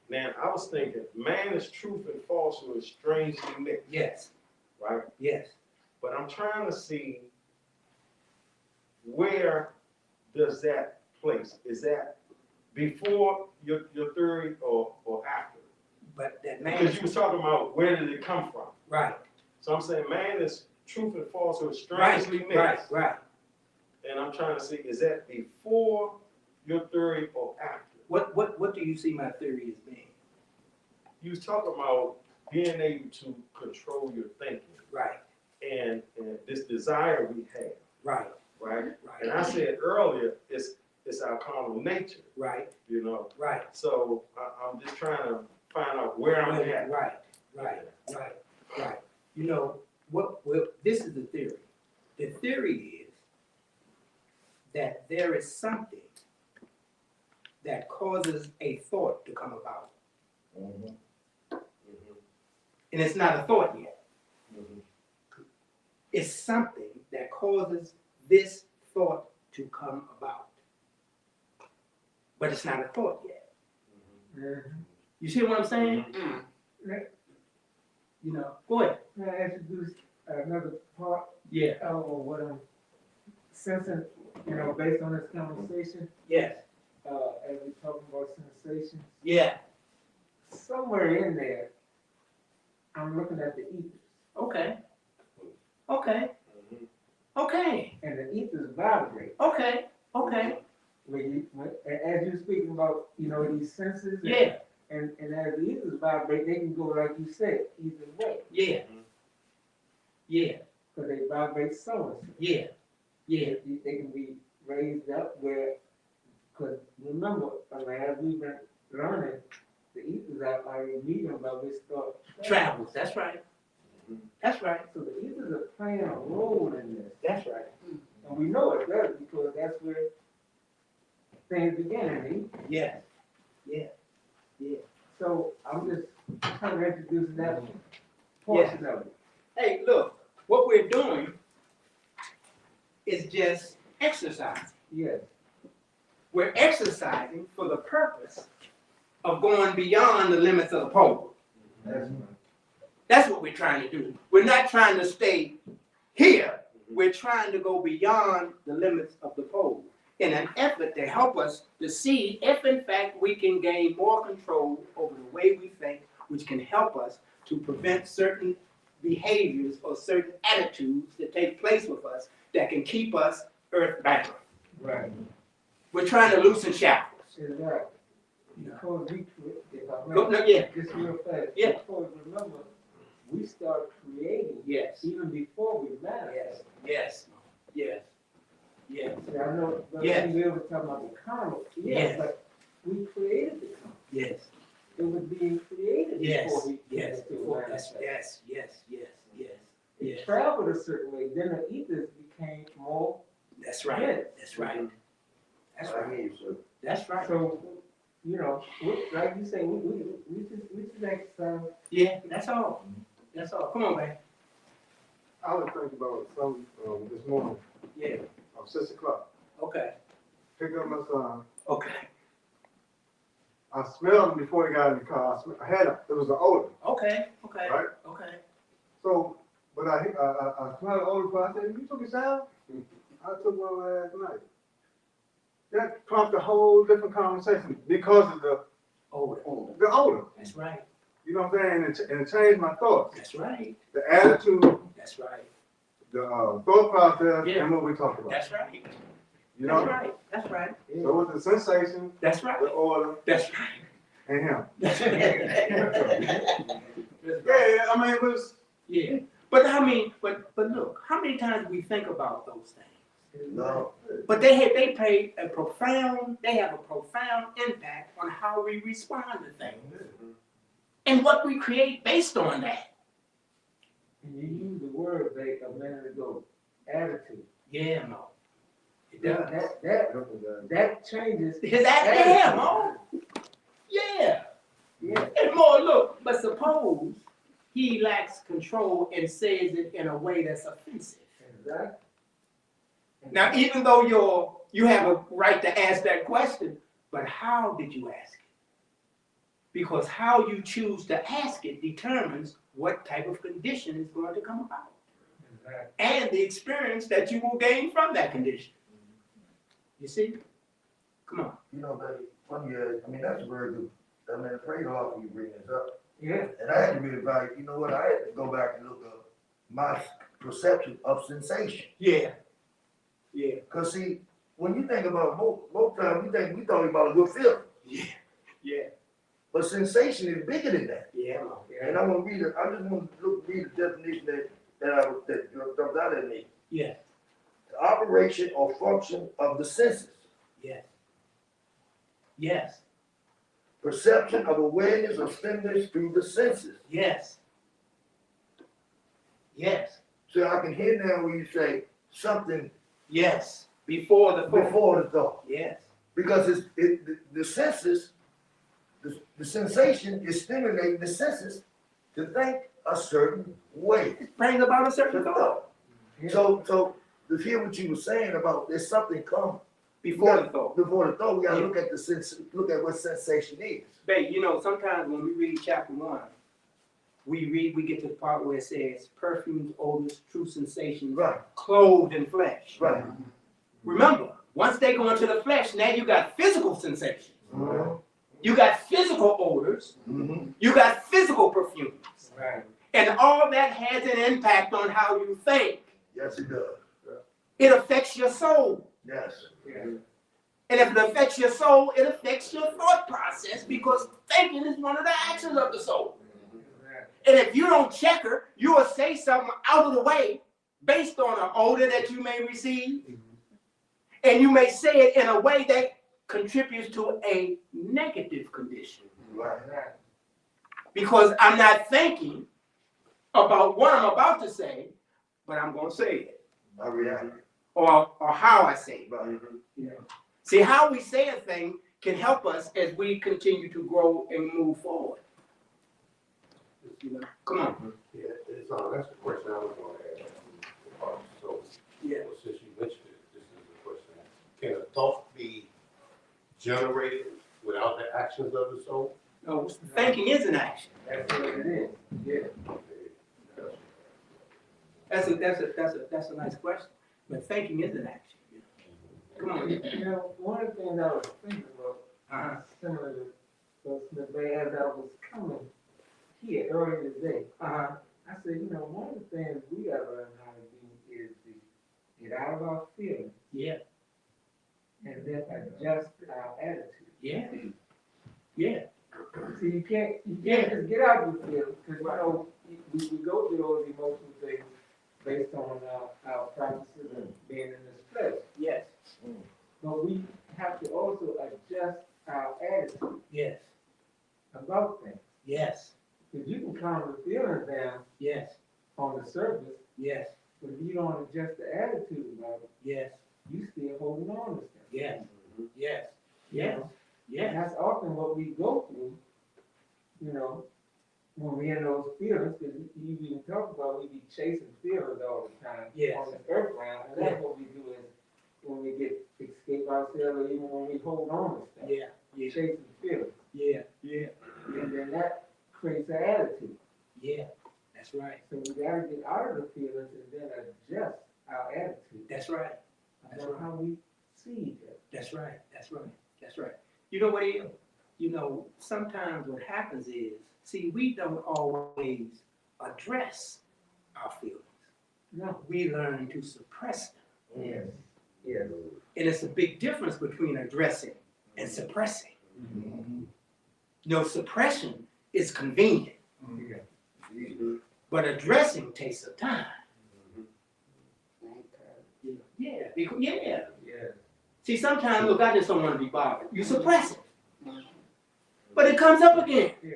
Now, I was thinking, man is truth and falsehood is strangely mixed, Yes. right? Yes. But I'm trying to see where does that place? Is that before your theory or after? But that man. Because you was talking about where did it come from? Right. So I'm saying man is truth and falsehood Right. strangely mixed. Right. Right. And I'm trying to see, is that before your theory or after? What do you see my theory as being? You was talking about being able to control your thinking Right. and this desire we have, Right. right? Right. And I said earlier, it's our carnal nature, Right. you know? Right. So I'm just trying to find out where I'm at. Right. Right. Right. Right. You know what? Well, this is the theory. The theory is that there is something that causes a thought to come about, Mhm. and it's not a thought yet. Mhm. It's something that causes this thought to come about, but it's not a thought yet. You see what I'm saying? You know. Go ahead. Can I introduce another part Yeah. of what I'm sensing, you know, based on this conversation, Yes. as we talking about sensations? Yeah. Somewhere in there, I'm looking at the ethers, Okay. Okay. Mhm. Okay. and the ethers vibrate. Okay. Okay. As you're speaking about, you know, these senses. Yeah. And as the ethers vibrate, they can go, like you said, either way, Yeah. Yeah. because they vibrate so and so. Yeah. Yeah. They can be raised up where, because remember, as we've been learning, the ethers are a medium by which thought Travels. That's right. That's right. So the ethers are playing a role in this. That's right. And we know it does because that's where things begin in the ether. Yeah. Yeah. Yeah. So I'm just trying to introduce that portion of it. Hey, look, what we're doing is just exercising. Yes. We're exercising for the purpose of going beyond the limits of the pole. That's what we're trying to do. We're not trying to stay here. We're trying to go beyond the limits of the pole in an effort to help us to see if in fact we can gain more control over the way we think, which can help us to prevent certain behaviors or certain attitudes that take place with us that can keep us earthbound. Right. We're trying to loosen shackles. Exactly. Because we, if I Go, may, no, yeah, just real fast. Yeah. Because remember, we start creating yes, even before we manifest. yes, yes, yes, See, I know, Yes. we were talking about the karma. Yes. But we created the karma. yes, It was being created yes, before we. yes, before yes, yes, yes, yes, yes, It yes. traveled a certain way, then the ethers became more. That's right, dense. that's right, that's I right, hear you, sir. that's right. So, you know, like you say, we just exercise. Yeah, that's all, that's all. Come on, man. I was thinking about something, this morning, Yeah, 6 o'clock. okay, Picked up my son. okay, I smelled him before he got in the car. I had it was an odor, okay, okay, right? okay. So, but I smelled the odor, so I said, "You took a shower?" I took one last night. That prompted a whole different conversation because of the odor. That's right, You know what I'm saying? And it changed my thoughts, that's right, the attitude, that's right, the thought process, Yeah. and what we talked about. that's right, You that's know? right, that's right, So with the sensation, that's right, the order, that's right. and him. That's right. Yeah, I mean, it was Yeah, but I mean, but look, how many times we think about those things? No, But they have a profound impact on how we respond to things and what we create based on that. And you used the word like a minute ago, attitude. Yeah, Mo. It does. That changes. Is that yeah, Mo? Yeah. Yeah. And Mo, look, but suppose he lacks control and says it in a way that's offensive. Exactly. Now, even though you have a right to ask that question, but how did you ask it? Because how you choose to ask it determines what type of condition is going to come about. Exactly. And the experience that you will gain from that condition. You see? Come on. you know, baby, funny, I mean, that's very good. I mean, praise the Lord for you bringing this up. Yeah. And I had to be like, you know what, I had to go back and look up my perception of sensation. Yeah. Yeah. Cause see, when you think about most times, we talking about a good feeling. Yeah. Yeah. But sensation is bigger than that. Yeah, Mo. And I want to read it. I just want to read the definition that comes out at me. Yeah. The operation or function of the senses. Yes. Yes. Perception of awareness or stimulus through the senses. Yes. Yes. So I can hear now when you say something Yes. Before the thought. before the thought. Yes. Because the senses, the sensation is stimulating the senses to think a certain way. It brings about a certain The thought. thought. So to hear what you were saying about there's something come Before the thought. before the thought, we gotta Yeah. look at the sense, look at what sensation is. Babe, you know, sometimes when we read chapter 1, we get to the part where it says perfumes, odors, true sensations, Right, clothed in flesh. right. Remember, once they go into the flesh, now you got physical sensations. Mm-hmm. You got physical odors. Mm-hmm. You got physical perfumes. Right. And all that has an impact on how you think. Yes, it does. It affects your soul. Yes. Yeah. And if it affects your soul, it affects your thought process because thinking is one of the actions of the soul. And if you don't check her, you will say something out of the way based on an odor that you may receive. And you may say it in a way that contributes to a negative condition. Right. Because I'm not thinking about what I'm about to say, but I'm going to say it. I react. Or how I say it. Right. You know? See, how we say a thing can help us as we continue to grow and move forward. You know? Come on. Yeah, that's the question I was gonna ask. So, Yeah. since you mentioned it, this is the question. Can a thought be generated without the actions of the soul? No, thinking is an action. That's what it is. Yeah. That's a nice question. But thinking is an action. Come on. You know, one of the things I was thinking about, Uh-huh. similar to Ms. Bay, as I was coming here earlier today, Uh-huh. I said, you know, one of the things we gotta learn how to do is to get out of our feelings Yeah. and then adjust our attitude. Yeah. Yeah. See, you can't just get out of your feelings, because, you know, we go through those emotional things based on our practices and being in this place. Yes. But we have to also adjust our attitude Yes. about things. Yes. Because you can calm the feelings down Yes. on the surface, Yes. but if you don't adjust the attitude about it, Yes. you still holding on to stuff. Yes. Yes. You Yes. know? Yes. And that's often what we go through, you know, when we're in those feelings, because you even talk about we be chasing feelings all the time Yes. on the earth ground, and that's what we do is when we escape ourselves, or even when we hold on to stuff. Yeah. We're chasing feelings, Yeah. Yeah. and then that creates an attitude. Yeah. That's right. So we gotta get out of the feelings and then adjust our attitude That's right. That's about right. how we see each other. That's right. That's right. That's right. You know what, Ed? You know, sometimes what happens is, see, we don't always address our feelings. No. We learn to suppress them. Yes. Yes. And it's a big difference between addressing and suppressing. You know, suppression is convenient. Yeah. But addressing takes some time. Thank her. Yeah, because, yeah. Yeah. See, sometimes, look, I just don't want to be bothered. You suppress it, but it comes up again. Yeah.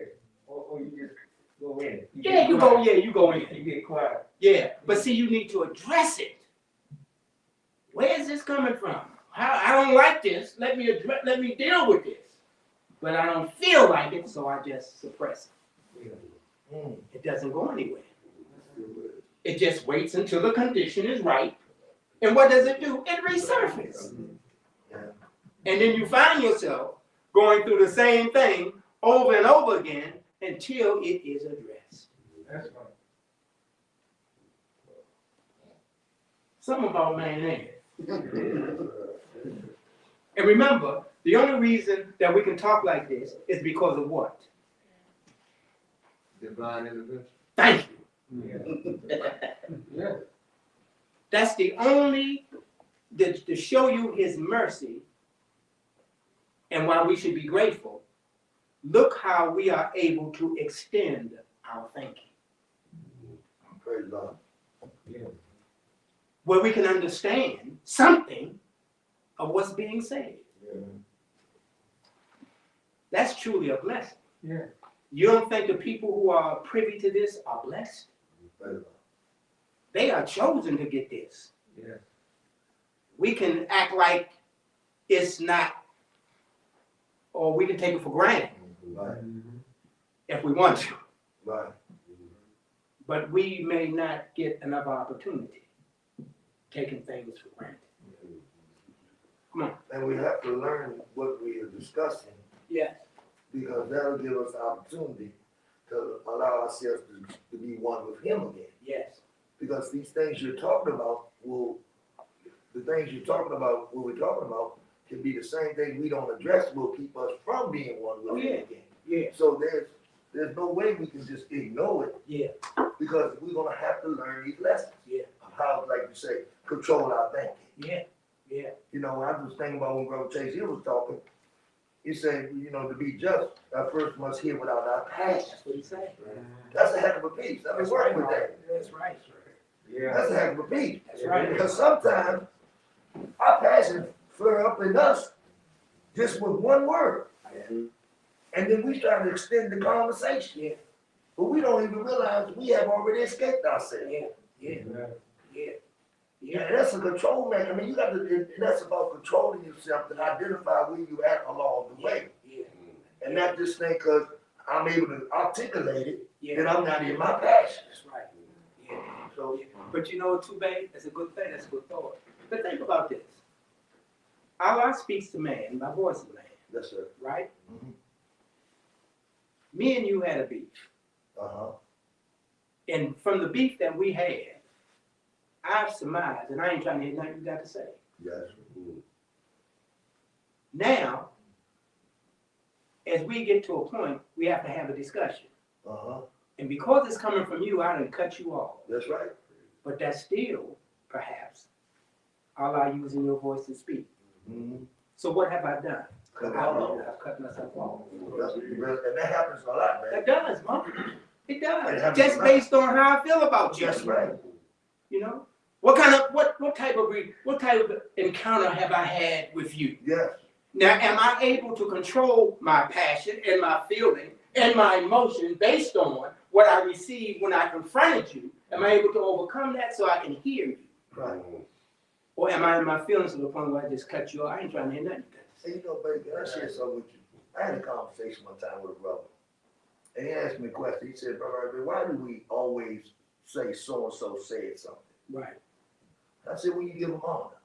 Or you just go in. Yeah, you go in. You get quiet. Yeah, but see, you need to address it. Where is this coming from? I don't like this. Let me deal with this. But I don't feel like it, so I just suppress it. It doesn't go anywhere. It just waits until the condition is right. And what does it do? It resurfaces. And then you find yourself going through the same thing over and over again until it is addressed. That's right. Something about man ain't it? And remember, the only reason that we can talk like this is because of what? Divine intervention. Thank you. Yeah. That's the only, to show you his mercy and why we should be grateful. Look how we are able to extend our thinking. Praise God. Where we can understand something of what's being said. That's truly a blessing. Yeah. You don't think the people who are privy to this are blessed? Praise God. They are chosen to get this. Yeah. We can act like it's not, or we can take it for granted Right, if we want to. right. But we may not get enough opportunity taking things for granted. Come on. And we have to learn what we are discussing, Yes. because that'll give us the opportunity to allow ourselves to be one with him again. Yes. Because these things you're talking about the things you're talking about, what we're talking about, can be the same thing we don't address will keep us from being one with him again. Yeah. So there's no way we can just ignore it, Yeah. because we're gonna have to learn these lessons. Yeah. Of how, like you say, control our thinking. Yeah. Yeah. You know, I was thinking about when Brother Chase Hill was talking, he said, you know, to be just, I first must hear without our passion. That's what he said. That's a heck of a piece. I've been working with that. That's right. Yeah. That's a heck of a piece. That's right. Because sometimes our passion flare up in us just with one word. And then we try to extend the conversation. Yeah. But we don't even realize we have already escaped ourselves. Yeah. Yeah. Yeah. Yeah, Yeah. that's a control mechanism. I mean, you got to, and that's about controlling yourself to identify where you at along the way. Yeah. And not just think because I'm able to articulate it, Yeah. that I'm not in my passion. That's right. Yeah. So, But you know, too bad, that's a good thing, that's a good thought. But think about this. Allah speaks to man by voice of man, yes, sir. right? Mhm. Me and you had a beef. Uh-huh. And from the beef that we had, I've surmised, and I ain't trying to hear nothing you got to say. Yes. Now, as we get to a point, we have to have a discussion. Uh-huh. And because it's coming from you, I done cut you off. That's right. But that's still, perhaps, Allah using your voice to speak. Mm-hmm. So what have I done? Cut I've off. cut myself off. And that happens a lot, man. It does, Mom. It It does. happens Just a lot. based on how I feel about you. That's right. You know? What type of encounter have I had with you? Yes. Now, am I able to control my passion and my feeling and my emotion based on what I received when I confronted you? Am I able to overcome that so I can hear you? Right. Or am I in my feelings to the point where I just cut you off? I ain't trying to hear nothing. Hey, you know, baby, I share something with you. I had a conversation one time with a brother. And he asked me a question. He said, Brother, why do we always say so-and-so said something? Right, I said, when you give them honor.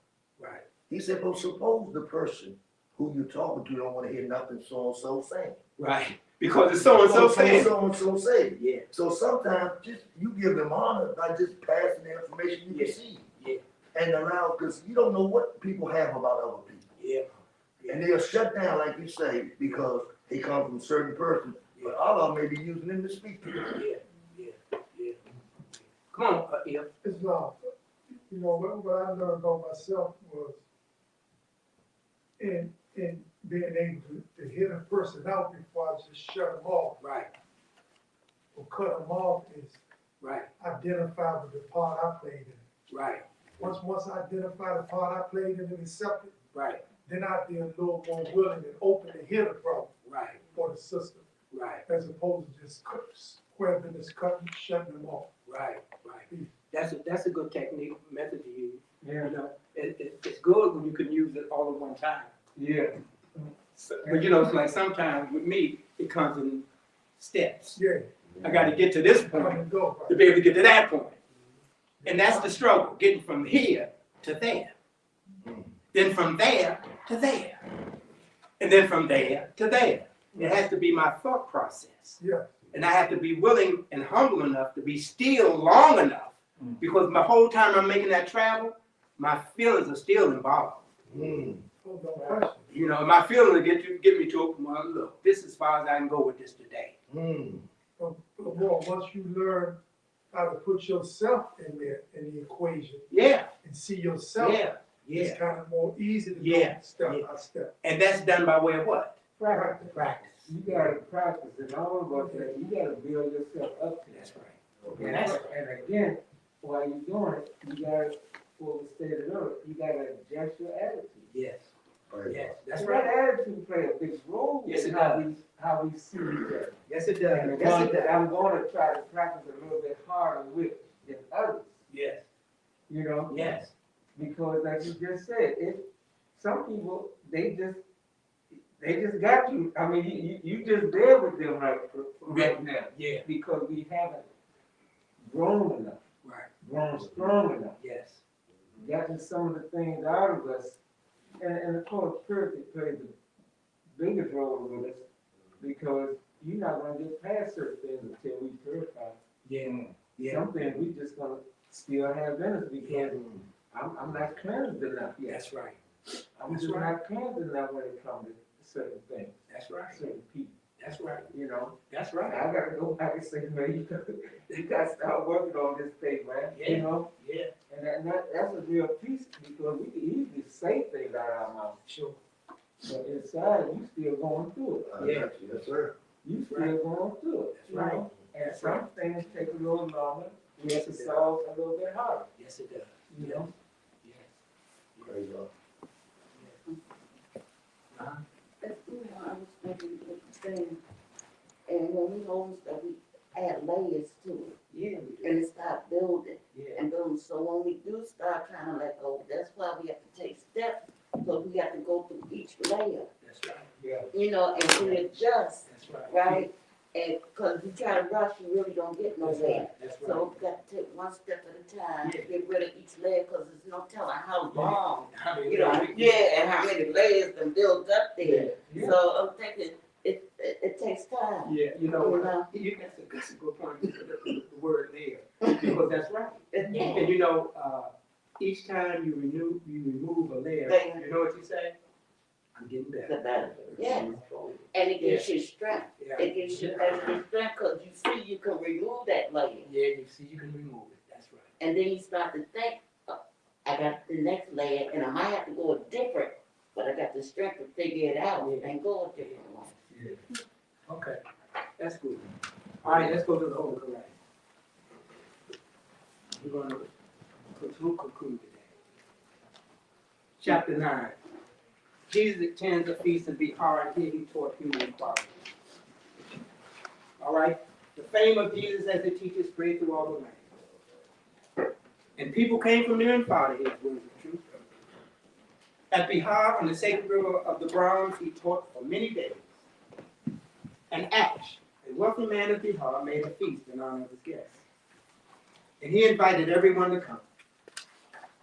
right. He said, but suppose the person who you're talking to don't want to hear nothing so-and-so saying. Right. Because it's so-and-so saying. So-and-so said. Yeah, So sometimes just you give them honor by just passing the information you Yeah. receive. Yeah. And allow, because you don't know what people have about other people. yeah. And they'll shut down, like you say, because they come from a certain person. But Allah may be using them to speak to them. Yeah. Come on, yeah. It's not, you know, what I learned about myself was in being able to hear a person out before I just shut them off Right. or cut them off is Right, identify with the part I played in. right, Once I identify the part I played in and accept it, right, then I'd be a little more willing and open to hear the problem right, for the system, right, as opposed to just squaring this cutting, shutting them off. right, right. That's a good technique, method to use. Yeah. You know, it's good when you can use it all at one time. Yeah. But you know, it's like sometimes with me, it comes in steps. Yeah, I gotta get to this come point and go. to be able to get to that point. And that's the struggle, getting from here to there. Then from there to there. And then from there to there. It has to be my thought process. Yeah, And I have to be willing and humble enough to be still long enough, because the whole time I'm making that travel, my feelings are still involved. oh, no question. You know, my feelings will get me to, well, look, this is as far as I can go with this today. But more, once you learn how to put yourself in there, in the equation, Yeah, and see yourself, yeah, yeah. it's kind of more easy to Yeah, go step yeah. by step. And that's done by way of what? Practice. Practice. You gotta practice, and all of us, you gotta build yourself up to That's that. right. And, That's and again, while you're doing it, you gotta, what we stated earlier, you gotta adjust your attitude. Yes, yes, that's That right. attitude play a big role Yes, in it how we see each other. Yes, it And does. the Yes, one it that does. I'm gonna try to practice a little bit harder with than others, Yes, you know? yes, Because like you just said, some people, they just got you. I mean, you just there with them right now. yeah, Because we haven't grown enough, right, grown strong enough, yes, gotten some of the things out of us. And of course, purity plays the biggest role with us, because you're not gonna get past certain things until we purify. yeah, yeah, Some things we just gonna still have in us, because I'm not cleansed enough yet. that's right, I'm That's just right. not cleansed enough when it comes to certain things, that's right, certain people, that's right, you know? that's I right, gotta go back and say, man, you gotta start working on this thing, man, Yeah. you know? yeah, And that's a real piece, because we can easily say things out of our mouth, sure, but inside, you still going through it. Yeah. Yes, sir. You still Right. going through it, That's you right. know? And That's some things take a little longer, we have to solve a little bit harder, yes, it does, you know? yes. Praise God. That's, I was thinking what you're saying. And when we hold stuff, we add layers to it, Yeah, and it start building yeah, and building. So when we do start trying to let go, that's why we have to take steps, because we have to go through each layer, that's right, you know, and readjust, that's right. right? And, because you try to rush, you really don't get That's nowhere. right, that's right. So we got to take one step at a time, Yeah. get rid of each layer, because there's no telling how long, I mean, you know, yeah, and how many layers can build up there. Yeah. So I'm thinking, it takes time, Yeah, you know, you know? that's a good point, the word there, because that's right. Yeah. And you know, each time you remove a layer, Layer. you know what you say? I'm getting The better. better, yeah, and it gives you strength, Yeah, it gives you extra strength, because you see you can remove that layer, yeah, you see, you can remove it, that's right. and then you start to think, oh, I got the next layer, and I might have to go a different, but I got the strength to figure it out and go a different one. Yeah. Okay, that's good. All right, let's go to the Holy Quran. We're gonna conclude today. Chapter 9. Jesus attends a feast of Bihar, and here he taught human equality. All right? The fame of Jesus as a teacher spread through all the land. And people came from near and far to hear his words of truth. At Bihar, on the sacred river of the Brahms, he taught for many days. And Ash, a wealthy man of Bihar, made a feast in honor of his guests. And he invited everyone to come.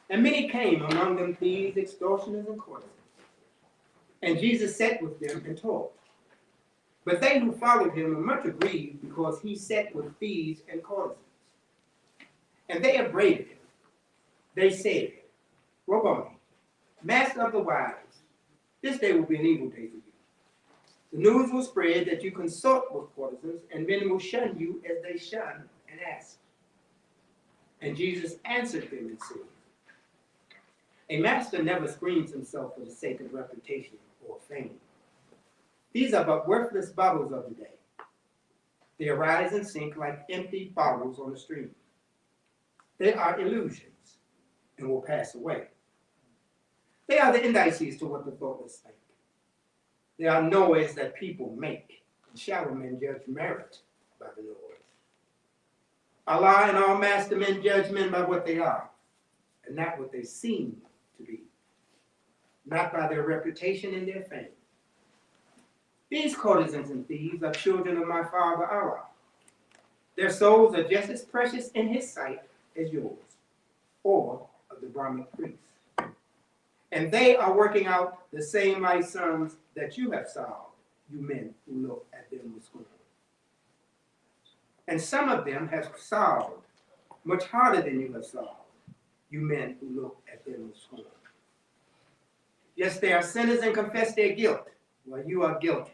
And many came, among them thieves, extortioners, and courtesans. And Jesus sat with them and taught. But they who followed him were much aggrieved, because he sat with thieves and courtesans. And they upbraided him. They said, Rabboni, master of the wives, this day will be an evil day for you. The news will spread that you consort with courtesans, and men will shun you as they shun an ass. And Jesus answered them and said, a master never screens himself for the sake of reputation or fame. These are but worthless baubles of the day. They arise and sink like empty bottles on the stream. They are illusions and will pass away. They are the indices to what the thoughtless think. They are noise that people make, and shallow men judge merit by the noise. Allah and all master men judge men by what they are, and not what they seem to be, not by their reputation and their fame. These courtesans and thieves are children of my Father Allah. Their souls are just as precious in His sight as yours, or of the Brahminic priests. And they are working out the same life sums that you have solved, you men who look at them with scorn. And some of them have solved much harder than you have solved, you men who look at them with scorn. Yes, they are sinners and confess their guilt, while you are guilty,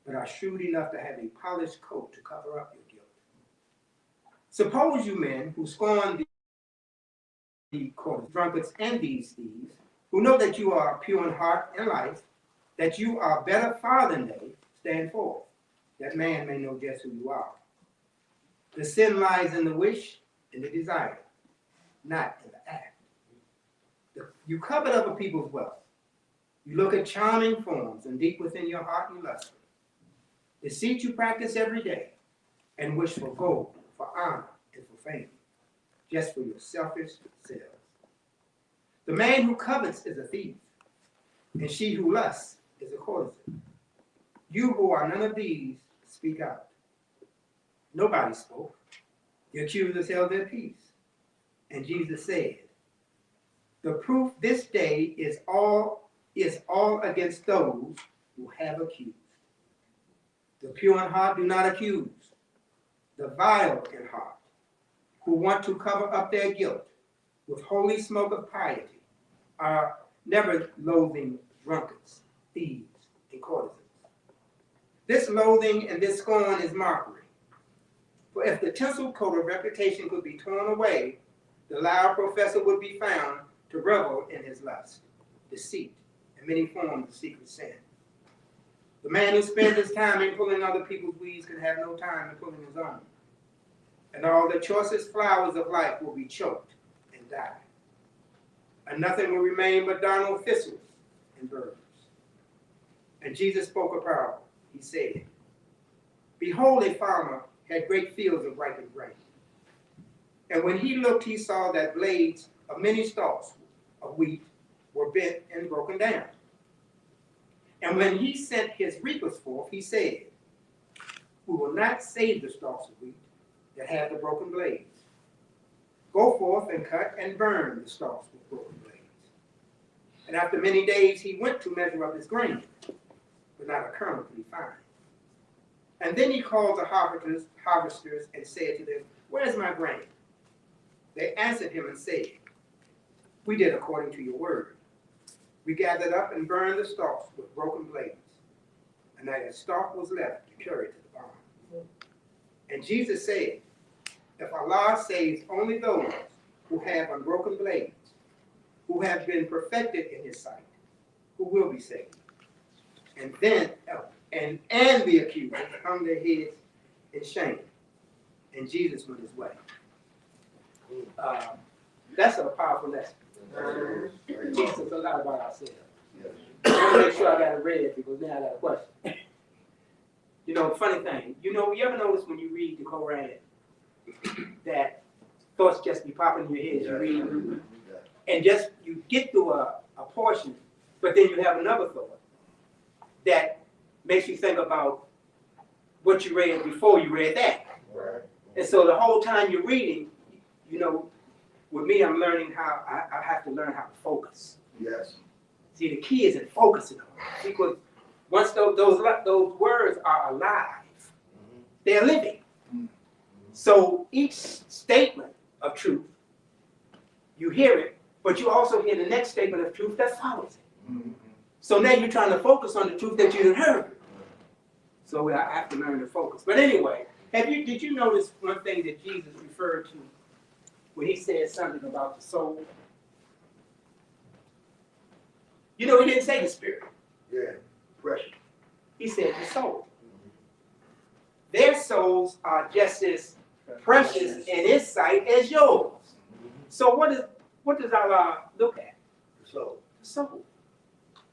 but are shrewd enough to have a polished coat to cover up your guilt. Suppose you men who scorn the court, drunkards and these thieves, who know that you are pure in heart and life, that you are better far than they, stand forth, that man may know just who you are. The sin lies in the wish and the desire, not in the act. You covet other people's wealth. You look at charming forms, and deep within your heart you lust. Deceit you practice every day, and wish for gold, for honor, and for fame, just for your selfish selves. The man who covets is a thief, and she who lusts is a courtesan. You who are none of these, speak out. Nobody spoke. The accusers held their peace. And Jesus said, the proof this day is all against those who have accused. The pure in heart do not accuse. The vile in heart, who want to cover up their guilt with holy smoke of piety, are never loathing drunkards, thieves, and courtesans. This loathing and this scorn is mockery. For if the tinsel coat of reputation could be torn away, the loud professor would be found to revel in his lust, deceit, and many forms of secret sin. The man who spends his time in pulling other people's weeds can have no time in pulling his own. And all the choicest flowers of life will be choked and die. And nothing will remain but darnel thistles and birds. And Jesus spoke a parable. He said, behold, a farmer had great fields of ripened grain. And when he looked, he saw that blades of many stalks of wheat were bent and broken down. And when he sent his reapers forth, he said, we will not save the stalks of wheat that have the broken blades. Go forth and cut and burn the stalks with broken blades. And after many days he went to measure up his grain, but not a kernel could he find. And then he called the harvesters and said to them, where's my grain? They answered him and said, we did according to your word. We gathered up and burned the stalks with broken blades, and not a stalk was left to carry to the barn. And Jesus said, if Allah saves only those who have unbroken blades, who have been perfected in his sight, who will be saved. And then, and the accusers hung their heads in shame. And Jesus went his way. That's a powerful lesson. Teaches us a lot about ourselves. I want to make sure I got it read because then I got a question. You know, funny thing, you ever notice when you read the Quran that thoughts just be popping in your head as you read, and just you get through a portion, but then you have another thought that makes you think about what you read before you read that. Right. And so the whole time you're reading, with me, I'm learning how I have to learn how to focus. Yes. See, the key is in focusing on it, because once those words are alive, they're living. So each statement of truth, you hear it, but you also hear the next statement of truth that follows it. So now you're trying to focus on the truth that you didn't heard. So I have to learn to focus. But anyway, did you notice one thing that Jesus referred to when he said something about the soul? He didn't say the spirit. Yeah, precious. He said the soul. their souls are just as precious in His sight as yours. So what does Allah look at? So, The soul.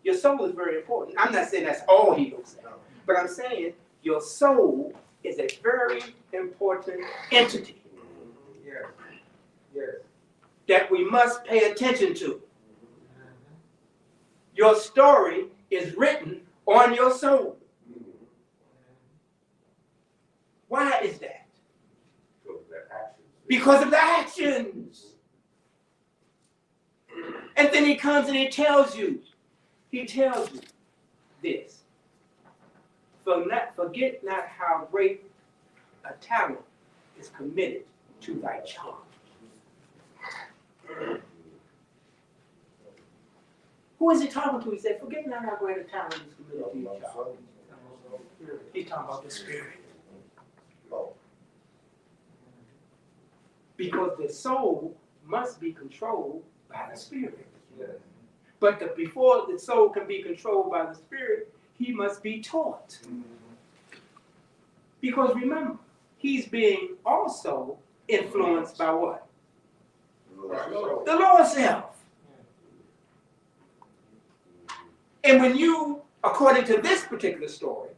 Your soul is very important. I'm not saying that's all He looks at, but I'm saying your soul is a very important entity Yes, yes. that we must pay attention to. Your story is written on your soul. Why is that? Because of the actions. And then He comes and He tells you this. Forget not how great a talent is committed to thy charge. Who is He talking to? He said, forget not how great a talent is committed to your charge. He's talking about the Spirit. Because the soul must be controlled by the Spirit. But before the soul can be controlled by the Spirit, he must be taught. Because remember, he's being also influenced by what? The lower self. And when you, according to this particular story,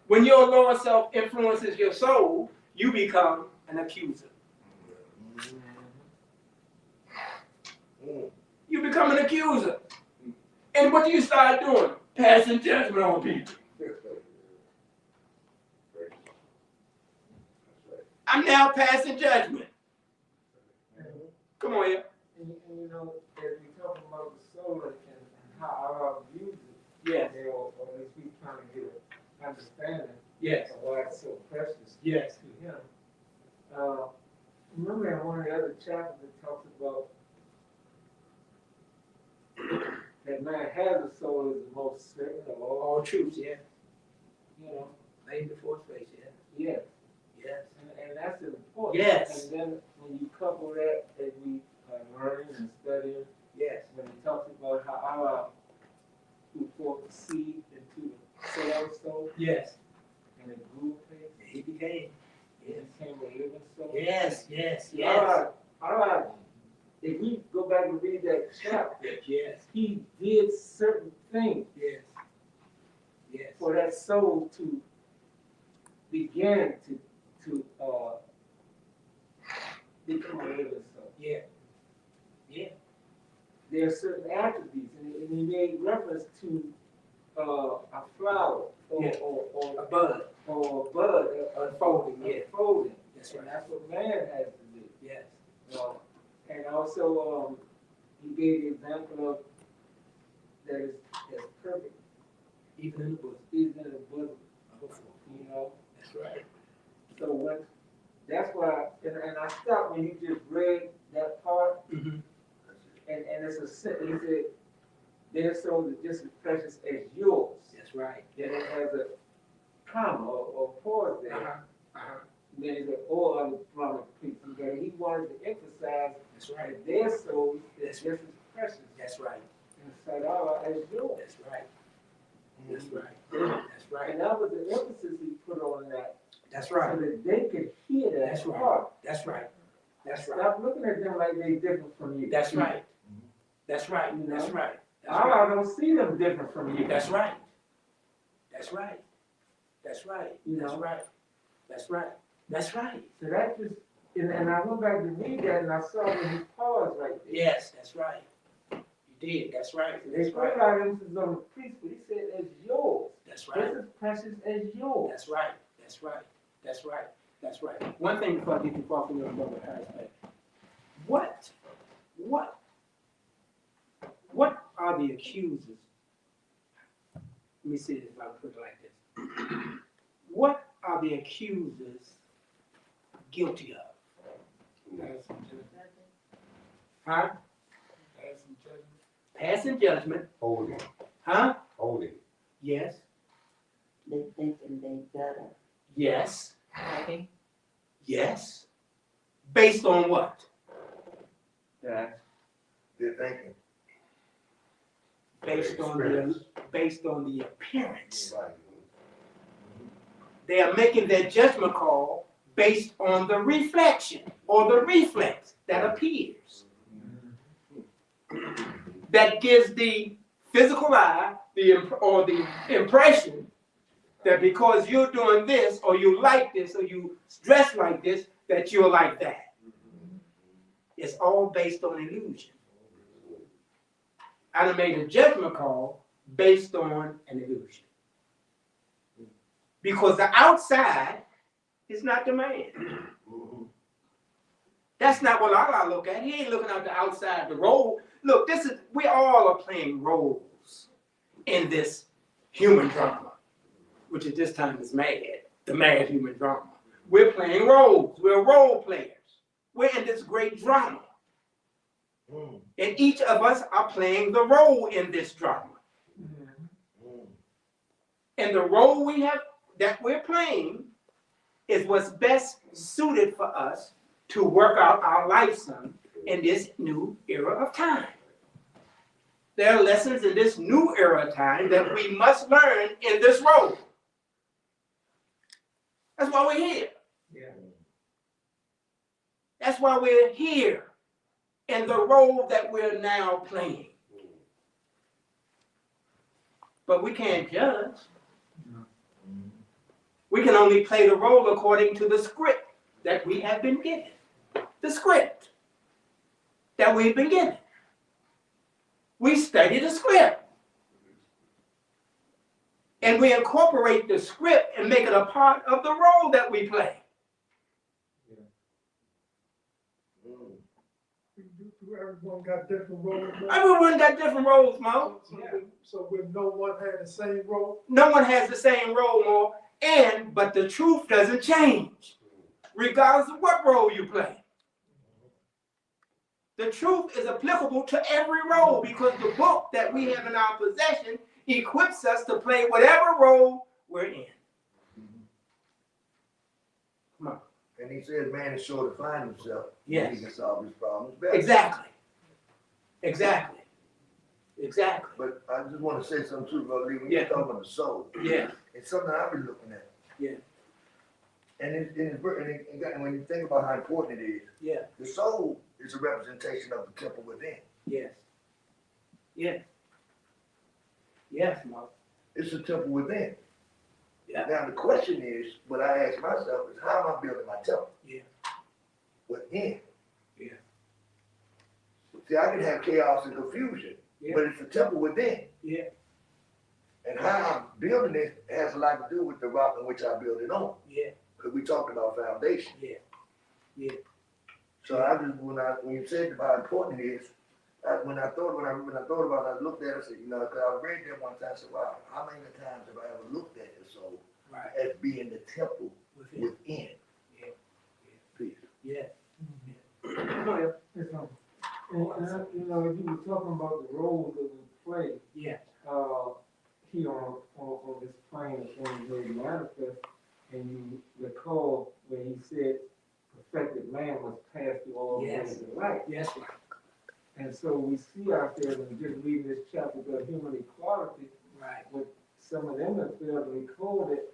when your lower self influences your soul, you become an accuser. You become an accuser. And what do you start doing? Passing judgment on people. I'm now passing judgment. Come on here. And you know, as we talk about the soul and how Allah views it, Yes. or at least we trying to get an understanding Yes. of why it's so precious Yes. to Him. Remember in one of the other chapters it talks about that man has a soul is the most certain of all truths, yeah. You know, Laid before his face, yeah. yes. Yes. And that's important. Yes. And then when you couple that as we are learning and studying, Yes. when he talks about how Allah who forth the seed into the soul, Yes. and it grew faith, He became. it became a living soul. Yes. Yes. Allah, if we go back and read that chapter, Yes. he did certain things Yes. Yes. for that soul to begin to become a living soul. Yeah. Yeah. There are certain attributes, and he made reference to a flower or, Yeah. or A bud. or a bud Unfolding, yeah. unfolding. That's And right. that's what man has to do. Yes. And also, he gave the example of that is perfect, Even in the bosom. even in the bosom, you know. That's right. So that's why, and I stopped when you just read that part, Mm-hmm. and it's he said, their souls are just as precious as yours. That's right. Then it has a comma or pause there. Uh-huh. Then he said, all other prominent people. But he wanted to emphasize That's right. that their souls That's is just as precious That's right. inside Allah as yours. That's right. That's right. That's right. And that was the emphasis he put on that. That's So right. that they could hear that That's right. part. That's right. That's right. Stop looking at them like they different from you. That's right. That's right. You know? That's right. That's Allah right. don't see them different from you. That's right. That's right. That's right. You That's know? right. That's right. That's right. So that just, and I went back to read that and I saw when he paused right there. Yes, that's right. You did. That's right. They That's put right. a lot of emphasis on the priest, but he said it's yours. That's right. Just as precious as yours. That's right. That's right. That's right. That's right. One thing before I get you far from your brother Harris, what are the accusers? Let me see if I can put it like this. What are the accusers guilty of? Huh? Passing judgment. Holding, Huh? holding. Yes. They thinking they better. Yes. Yes. Based on what? Yeah. They're thinking. Based on the appearance. Right. They are making their judgment call based on the reflection or the reflex that appears. That gives the physical eye or the impression that because you're doing this, or you like this, or you dress like this, that you're like that. It's all based on illusion. I done made a judgment call based on an illusion. Because the outside is not the man. That's not what Allah look at. He ain't looking at the outside, the role. Look, we all are playing roles in this human drama, which at this time is mad, the mad human drama. We're playing roles. We're role players. We're in this great drama. And each of us are playing the role in this drama. And the role that we're playing is what's best suited for us to work out our life son in this new era of time. There are lessons in this new era of time that we must learn in this role. That's why we're here. Yeah. That's why we're here in the role that we're now playing. But we can't judge. We can only play the role according to the script that we have been given. The script that we've been given. We study the script. And we incorporate the script and make it a part of the role that we play. Everyone got different roles. Everyone got different roles, Mo. So when no one had the same role? No one has the same role, Mo. But the truth doesn't change, regardless of what role you play. The truth is applicable to every role because the book that we have in our possession equips us to play whatever role we're in. Come on. And he says man is sure to find himself. Yes. He can solve his problems better. Exactly. Exactly. Exactly. But I just want to say something too, Brother Lee, when Yeah. you're talking about the soul. Yeah. It's something I've been looking at. Yeah. And when you think about how important it is, Yeah. the soul is a representation of the temple within. Yes. Yes. Yes, Mo. It's a temple within. Yeah. Now the question is, what I ask myself is, how am I building my temple? Yeah. Within. Yeah. See, I can have chaos and confusion, Yeah. but it's the temple within. Yeah. And how I'm building it has a lot to do with the rock in which I build it on. Yeah. Because we talked about foundation. Yeah. Yeah. So when you said about how important it is, when I thought about it, I looked at it and said, because I read that one time, I said, wow, how many times have I ever looked at the soul Right. as being the temple Within. within? Yeah. Peace. Yeah. Come on, Ed. And, you know, you were talking about the roles that we play, Yeah. here on this plane of things made manifest, and you recall when he said perfected man must pass through all Yes. ways of life. Yes, right. And so we see out there, when just reading this chapter about human equality, Right. with some of them that failed to recall that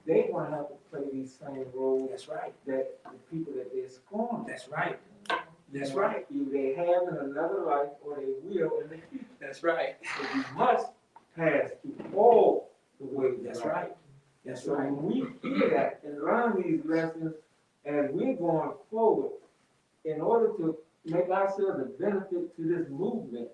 they want to have to play these same roles That's right. that the people that they're scorning. That's right. That's You know, right. Either they have in another life or they will in the future. That's right. But we must pass through all the ways of That's life. right. That's So right. when we hear that and learn these lessons as we're going forward, in order to make ourselves a benefit to this movement,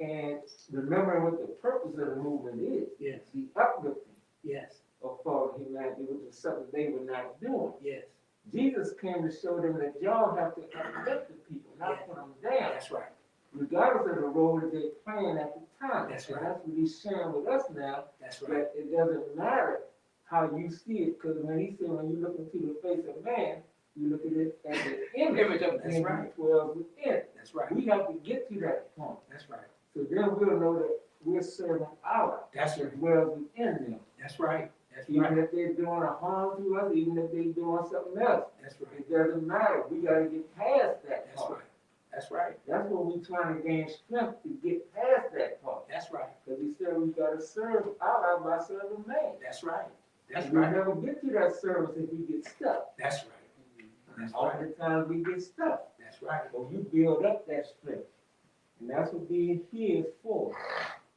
and remembering what the purpose of the movement is, Yes. the uplifting Yes. of fallen humanity, which is something they were not doing. Yes. Jesus came to show them that y'all have to uplift the people, not Yeah. put them down, That's right. regardless of the role that they're playing at the time. That's And right. that's what he's sharing with us now, That's right. that it doesn't matter how you see it, because when he said, when you look into the face of man, you look at it as the Image of- that's and right. dwells within. That's right. We have to get to that point. That's right. So then we'll know that we're serving Allah, That's that right. dwells within them. That's right. That's Even right. if they're doing a harm to us, even if they're doing something else, That's right. it doesn't matter. We gotta get past that That's part. right. That's right. That's what we're trying to gain strength to get past that part. That's right. Because he said we gotta serve Allah by serving man. That's right. That's We right. never get to that service if we get stuck. That's right. That's All right. the time we get stuck. That's right. So you build up that strength. And that's what being here is for.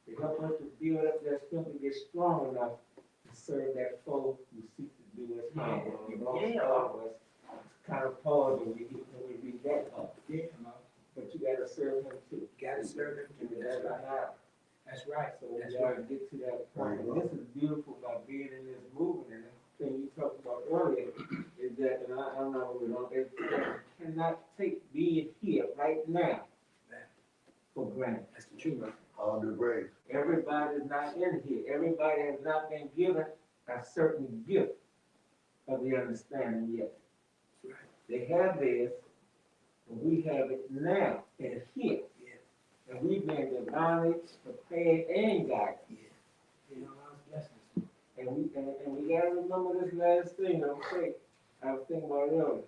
To help us to build up that strength and get strong enough to serve that foe who seeks to do us harm. But we lost Yeah. all of us. It's kind of hard when we read that up. Yeah, But you gotta serve him too. gotta serve him And too. that's That's right. how. That's right. So we That's gotta right. get to that point. And this is beautiful about being in this movement. And the thing you talked about earlier is that, and I'm not really on it, you cannot take being here right now for granted. That's the truth. All the grades. Everybody's not in here. Everybody has not been given a certain gift of the understanding yet. That's right. They have theirs, and we have it now and here. Yeah. And we've been divinely prepared and guided. You know, I was blessed. And we gotta remember this last thing I was thinking about earlier.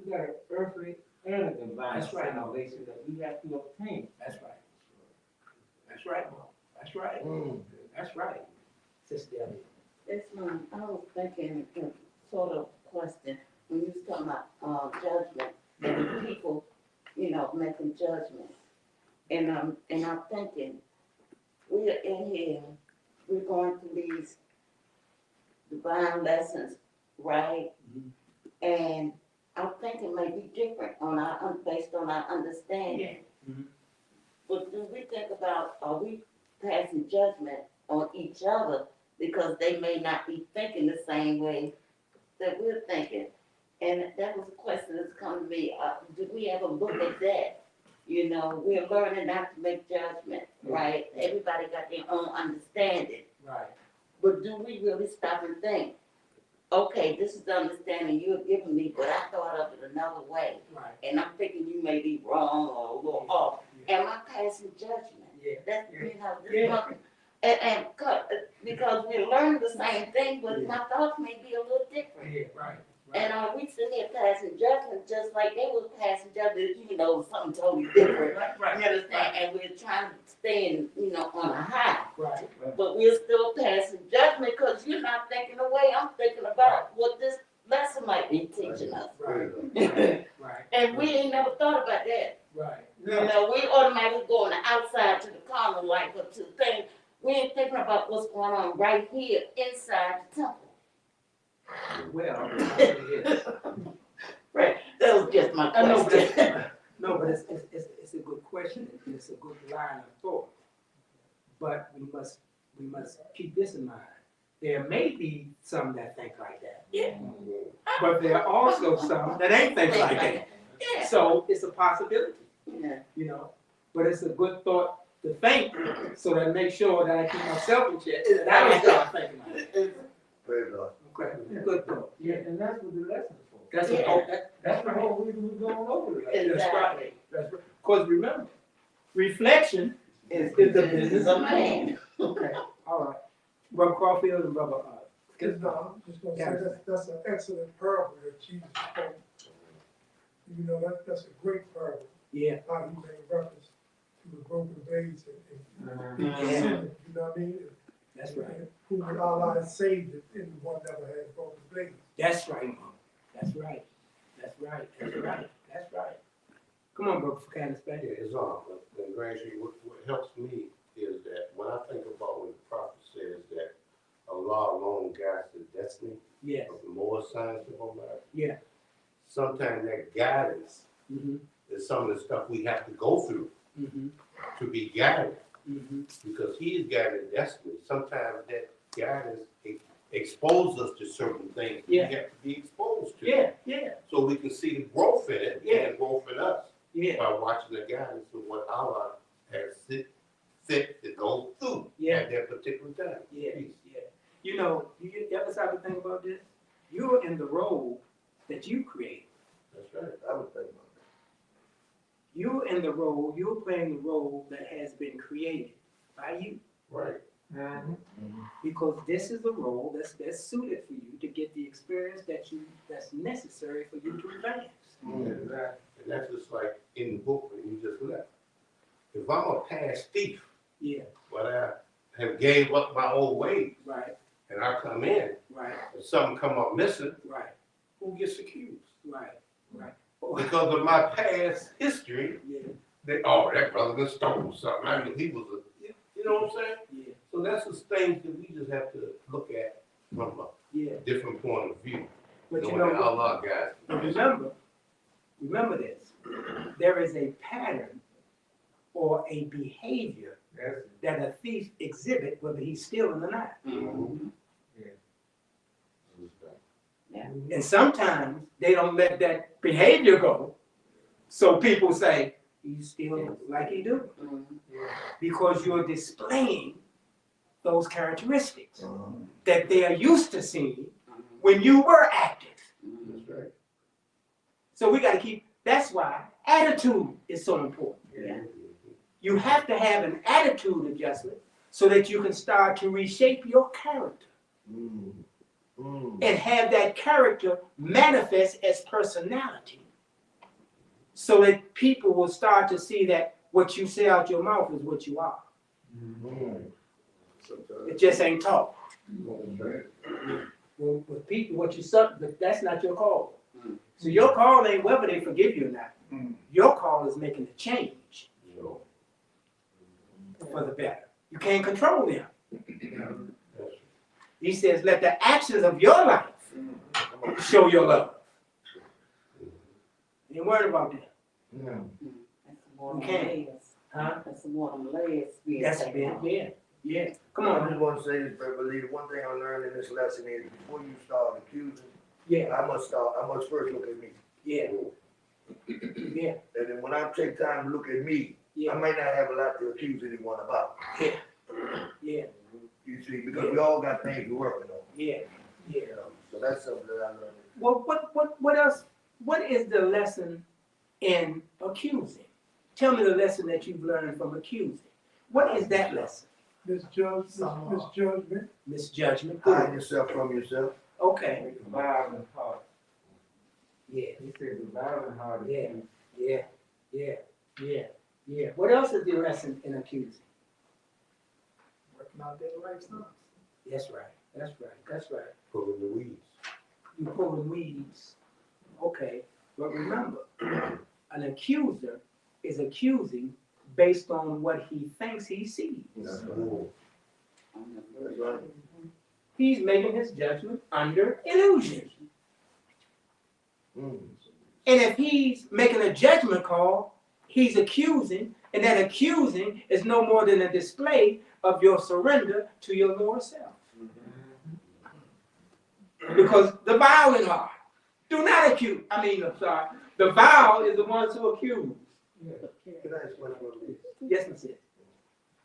We got an earthly and a divine That's right. salvation that we have to obtain. That's right. That's right, Mom. That's right. That's right. Sister Debbie. This one, I was thinking, sort of question, when you was talking about, judgment, and people, making judgments. And I'm thinking, we are in here, we're going through these divine lessons, right? And I'm thinking may be different based on our understanding. Mhm. But do we think about, are we passing judgment on each other because they may not be thinking the same way that we're thinking? And that was a question that's come to me, do we ever look at that? We're learning not to make judgment, right? Everybody got their own understanding. Right. But do we really stop and think, okay, this is the understanding you're giving me, but I thought of it another way. Right. And I'm thinking you may be wrong or a little off. Am I passing judgment? Yeah. That's, Yeah. because we're learning the same thing, but my thoughts may be a little different. Yeah, right. And are we sitting here passing judgment just like they was passing judgment, something totally different? Right. You understand? And we're trying to stay on a high. Right. But we're still passing judgment because you're not thinking the way I'm thinking about what this lesson might be teaching us. Right. Right. And we ain't never thought about that. Right. We automatically go on the outside to the carnal life or to the thing. We ain't thinking about what's going on right here inside the temple. Well, yes. Right, that was just my I know, question. but it's a good question, and it's a good line of thought. But we must keep this in mind. There may be some that think like that. Yeah. But there are also some that ain't think like that. Yeah. So it's a possibility, Yeah. But it's a good thought to think, so that make sure that I keep myself in check, and I don't start thinking like that. Praise God. Okay, good thought. Yeah, and that's what the lesson's for. That's Yeah. That's That's the right. whole reason we're going over it. Exactly. That's right. Because remember, reflection is the business of man. Okay, all right. Brother Caulfield and Brother, I'm just gonna say, that's an excellent parable that Jesus spoke. That's a great parable, yeah, how he made reference to the broken vase and Yeah. sin, you know what I mean? that's right. And who would Allah saved it, and one never had a broken vase. That's right, Mom. That's right. That's right. That's right. That's right. Come on, Brother Candace, back. Yeah, it's on. And Grand Street, what helps me is that when I think about when the prophet says that Allah alone guides the destiny Yes. of the more signs of Omar, Yeah. sometimes that guidance Mm-hmm. is some of the stuff we have to go through Mm-hmm. to be guided, Mm-hmm. because he is guiding destiny. Sometimes that guidance exposes us to certain things Yeah. we have to be exposed to. Yeah. Yeah. So we can see the growth in it Yeah. and growth in us Yeah. by watching the guidance of what Allah has fit to go through Yeah. at that particular time. Yeah. Yeah. You ever stop to think about this? You're in the role that you create. That's right. I would think about You're in the role, you're playing the role that has been created by you. Right. Because this is the role that's suited for you to get the experience that's necessary for you to advance. And that's just like in the book that you just left. If I'm a past thief, Yeah, but I have gave up my old ways, right, and I come in, right. Right, if something come up missing, right, who gets accused? right, right. Because of my past history, Yeah, that brother just stole something. I mean, he was you know what I'm saying? yeah, So that's the things that we just have to look at from yeah. a different point of view. But you Knowing know, that Allah guys. but remember this, there is a pattern or a behavior That's, that a thief exhibit, whether he's stealing or not. Mhm. And sometimes they don't let that behavior go. So people say, he's still like he do. Mhm. Because you're displaying those characteristics Uh-huh. that they are used to seeing when you were active. That's right. So we got to keep, that's why attitude is so important. Yeah. You have to have an attitude adjustment so that you can start to reshape your character Mm. Mm. and have that character manifest as personality. So that people will start to see that what you say out your mouth is what you are. Mm. It just ain't talk. That's right. Well, with people, what you suck, but that's not your call. So your call ain't whether they forgive you or not. Your call is making a change So, for the better. You can't control them. that's He says, let the actions of your life show your love. Ain't worried about that. Yeah. That's more We than can't. layers. Huh? That's more than layers being That's taken off. it. Yeah. Come I on. just want to say this, Brother Lee, one thing I learned in this lesson is before you start accusing, Yeah. I must first look at me. Yeah. Yeah. And then when I take time to look at me, I Yeah. might not have a lot to accuse anyone about. Yeah. You see, because we all got things we're working on. Yeah. Yeah. You know, so that's something that I learned. Well, what else? What is the lesson in accusing? Tell me the lesson that you've learned from accusing. What is that lesson? Misjudgment. Misjudgment. Hide yourself from yourself. Okay. make a violent heart. Yeah. He said the violent heart Yeah. is Yeah. Yeah. Yeah. Yeah. What else is the lesson in accusing? Working out their lifestyle. That's right. That's right. That's right. pulling the weeds. You pulling weeds. Okay. But remember, an accuser is accusing based on what he thinks he sees. That's right. That's right. He's making his judgment under illusion. Mm. And if he's making a judgment call, he's accusing, and that accusing is no more than a display of your surrender to your lower self. Because the violent heart do not accuse. The vile is the ones who accuse. Can I explain a little bit? Yes, Ms. Sid.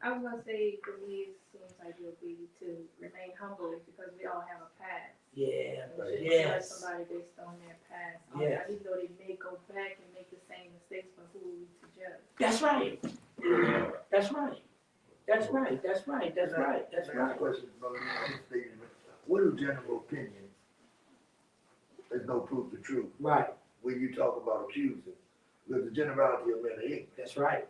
I was gonna say, for me, it seems like it would be to remain humble because we all have a past. Yeah. We shouldn't Yes. judge somebody based on their past. Yes. Even though they may go back and make the same mistakes, but who are we to judge? That's right. That's right. That's right. That's right. That's right. That's Can I ask a right. question, Brother Lee? What is general opinion? There's no proof of truth. Right. When you talk about accusing, because the generality of men are ignorant. That's right.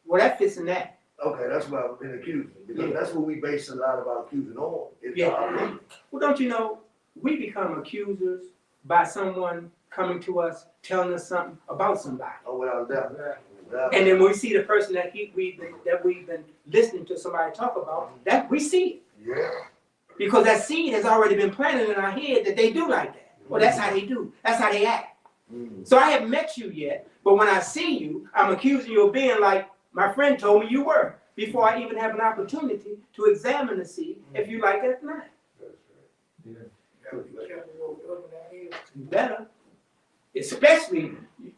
Well, that fits in that. Okay, that's why I've been accusing, because Yeah. that's what we base a lot of our accusing on. Is Yeah. our opinion. Well, don't you know, we become accusers by someone coming to us, telling us something about somebody. Oh, without a doubt. Without a And doubt. then when we see the person that we've been listening to somebody talk about, that we see it. Yeah. Because that seed has already been planted in our head that they do like that. Well, that's how they do. That's how they act. Mm. So I haven't met you yet, but when I see you, I'm accusing you of being like my friend told me you were, before I even have an opportunity to examine to see if you like it or not. Gotta be careful what we open our ears. You better. Especially,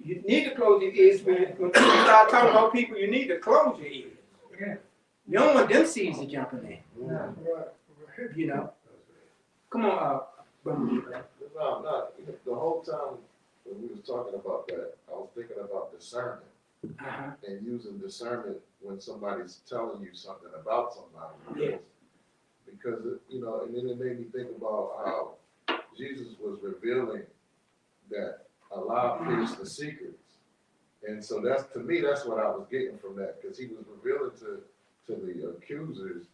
you need to close your ears when people start talking about people, you need to close your ears. Yeah. You don't want them seeds to jump in there, Mm. Right. you know? Come on, Brother Deeper. No, the whole time when we was talking about that, I was thinking about discernment Uh-huh. and using discernment when somebody's telling you something about somebody. Yeah. Because, and then it made me think about how Jesus was revealing that Allah pierced the secrets. And so to me, that's what I was getting from that, because he was revealing to the accusers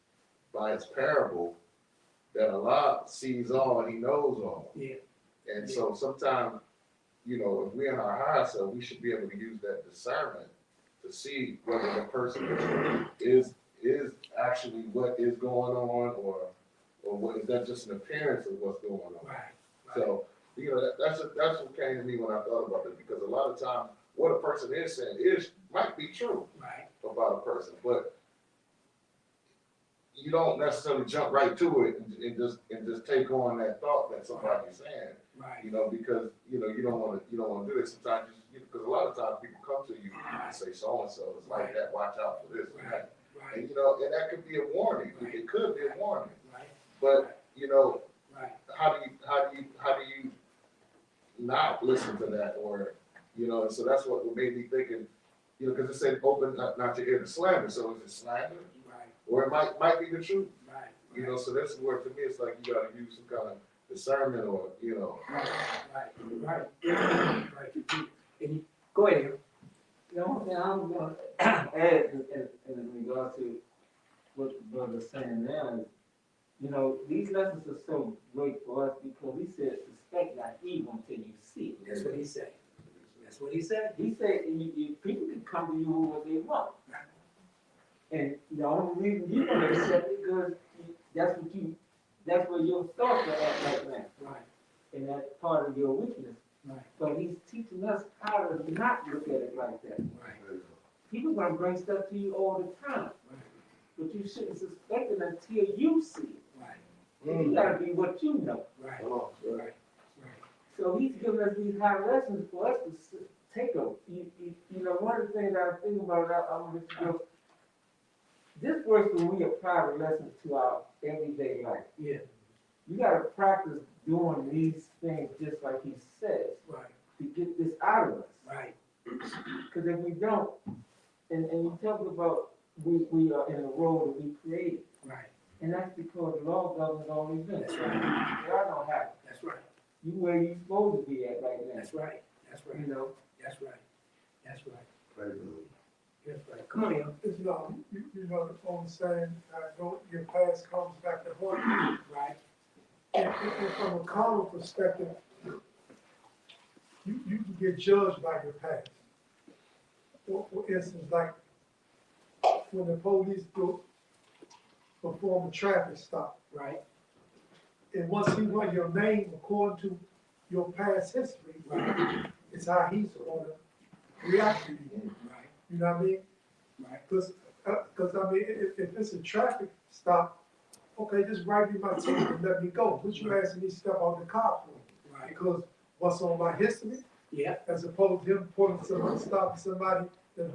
by his parable that Allah sees all, he knows all. Yeah. And so sometimes, you know, if we're in our higher self, we should be able to use that discernment to see whether the person is actually what is going on, or what is that just an appearance of what's going on. Right. So, you know, that's what came to me when I thought about it, because a lot of times what a person is saying might be true Right. about a person, but you don't necessarily jump right to it and just take on that thought that somebody's saying, Right. you know, because you know you don't want to do it. Sometimes because a lot of times people come to you and say so and so is like that. Watch out for this and that. Right. And you know, and that could be a warning. Right. It could be a warning. Right. But you know, Right. how do you not listen to that, or you know? And so that's what made me thinking, you know, because it said open not your ear to slander. So is it slander, Right. or it might be the truth? Right. You know, so that's where to me it's like you got to use some kind of discernment, or you know. Right. And you, go ahead, Aaron. The only thing I'm gonna add in regard to what the brother's saying now is, you know, these lessons are so great for us because he said, suspect not evil until you see it. That's what he said. That's what he said. He said, people can come to you with what they want. And the only reason you're gonna accept it because that's where your thoughts are at right now. Right. And that's part of your weakness. Right. But he's teaching us how to not look at it like that. Right. People gonna bring stuff to you all the time, but you shouldn't suspect it until you see it. Right. You gotta be what you know. Right. Right. So he's giving us these high lessons for us to take them. You know, one of the things I think about, I'm gonna let you go. This works when we apply the lessons to our everyday life. Yeah. You gotta practice doing these things just like he says Right. to get this out of us. Right. Because if we don't, and you talk about we are in a role that we created, Right. and that's because the law governs all events. That's right. Y'all don't have it. That's right. You where you supposed to be at right now. That's right. That's right. You know. That's right. That's right. Praise the Lord. That's right. Come on, Aaron. It's not, you know, the old saying, don't, your past comes back to haunt you. Right. And from a common perspective, you can get judged by your past. For instance, like when the police perform a traffic stop, Right. and once he run your name according to your past history, Right. it's how he's gonna react to you. Right. You know what I mean? Right. Because I mean, if it's a traffic stop, okay, just write me my ticket and let me go. What you asking me to step out the car for? Right. Because what's on my history, Yeah. as opposed to him pulling somebody, stopping somebody that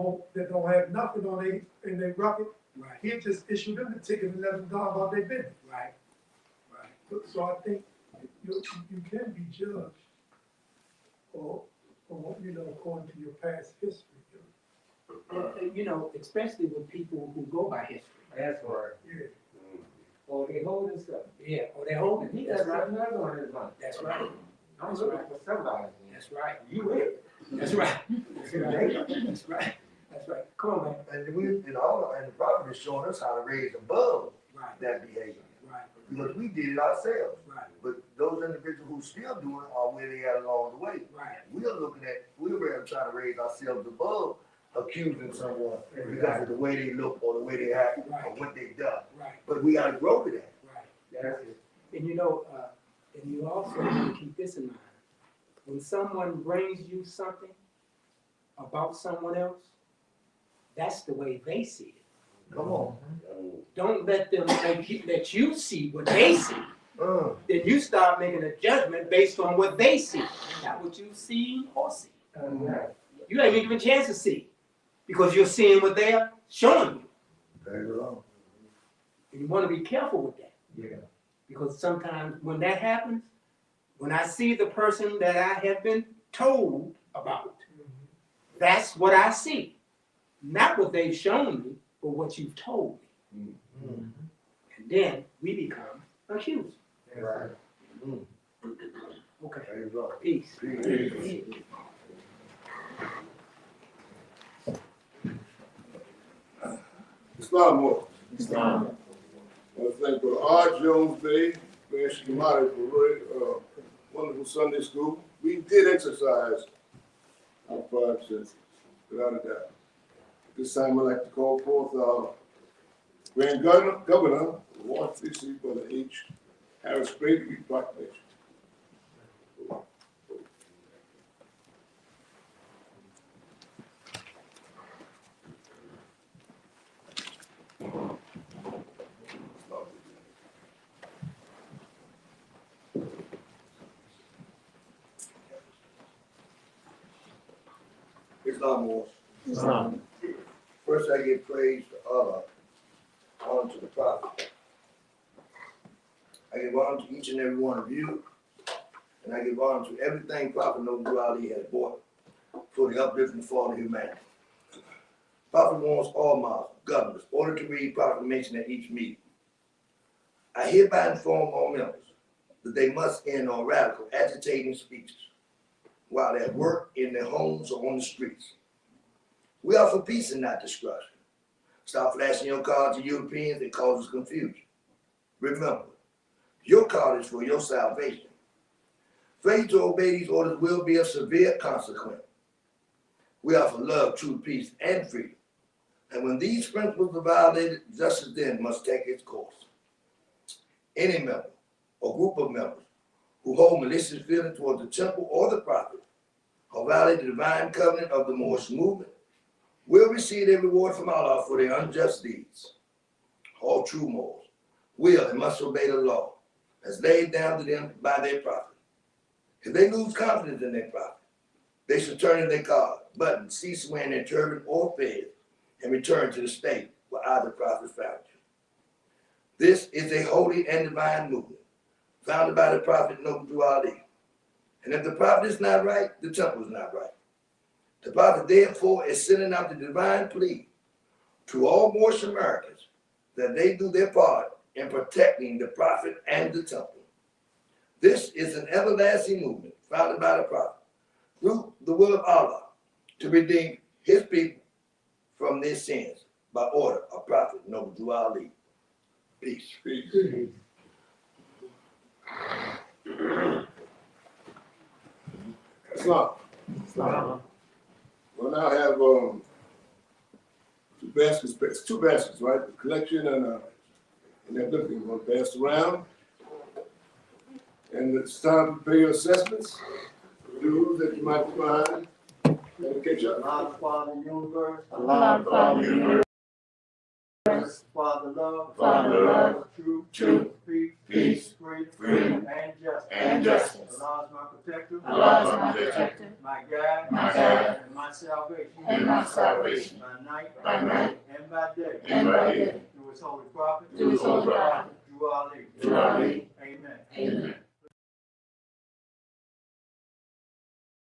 don't have nothing on in their record, Right. he just issued them the ticket and let them go about their business. Right. Right. So I think you can be judged, or you know, according to your past history. You know, especially with people who go by history. That's right. Yeah. Or they holding stuff. Yeah. Or they hold He it. got That's right. something else on his mind. That's right. I'm looking for somebody. That's right. You it. That's right. That's right. That's right. That's right. Come on, man. And the prophet is showing us how to raise above Right. that behavior. Right. Because we did it ourselves. Right. But those individuals who still doing it are where they are along the way. Right. We're really trying to raise ourselves above accusing someone because of the way they look or the way they act or Right. what they've done. Right. But we gotta grow to that. Right. That's it. And you know, and you also need to keep this in mind. When someone brings you something about someone else, that's the way they see it. Come on. Don't let them let you see what they see. Then you start making a judgment based on what they see, not what you see or see. You ain't even a chance to see because you're seeing what they're showing you. Very well. And you want to be careful with that. Yeah. Because sometimes when that happens, when I see the person that I have been told about, that's what I see. Not what they've shown me, but what you've told me. And then we become accused. Right. Okay. Very well. Peace. Islam more. I want to thank Brother R. Jones Bay, Grand Shikimati for very wonderful Sunday school. We did exercise our 5 senses, without a doubt. This time I'd like to call forth our Grand Governor of Washington, D.C., Brother H. Harris Gray, to read proclamation. Islam Wars. Islam. First, I give praise to Allah, honor to the Prophet. I give honor to each and every one of you, and I give honor to everything Prophet Noble Ali has brought for the uplifting and fall of humanity. Prophet wants all Muslims, governors, ordered to read proclamation at each meeting. I hereby inform all members that they must end all radical, agitating speeches while at work, in their homes, or on the streets. We are for peace and not destruction. Stop flashing your card to Europeans that causes confusion. Remember, your card is for your salvation. Failure to obey these orders will be of severe consequence. We are for love, truth, peace, and freedom. And when these principles are violated, justice then must take its course. Any member or group of members who hold malicious feelings towards the temple or the prophet or violate the divine covenant of the Moorish movement will receive a reward from Allah for their unjust deeds. All true Moors will and must obey the law as laid down to them by their prophet. If they lose confidence in their prophet, they should turn in their card, button, cease wearing their turban or fez, and return to the state where either prophet found you. This is a holy and divine movement founded by the Prophet Noble Ali. And if the prophet is not right, the temple is not right. The prophet therefore is sending out the divine plea to all Moorish Americans that they do their part in protecting the prophet and the temple. This is an everlasting movement founded by the prophet through the will of Allah to redeem his people from their sins by order of Prophet Noble Ali. Peace. Peace. Islam. We'll now have two baskets, right? The collection and that looking one passed around. And it's time to pay your assessments, dues that you might be behind, and catch up. Allah, Father, universe. Allah, Father, universe. Father, love. Father, love. Truth. Peace. Freedom. And justice. Allah is my protector. Allah is my protector. My guide. And my salvation. By night. And by day. Through his holy prophet. Through his holy prophet. Through Ali. Through Ali. Amen. Amen.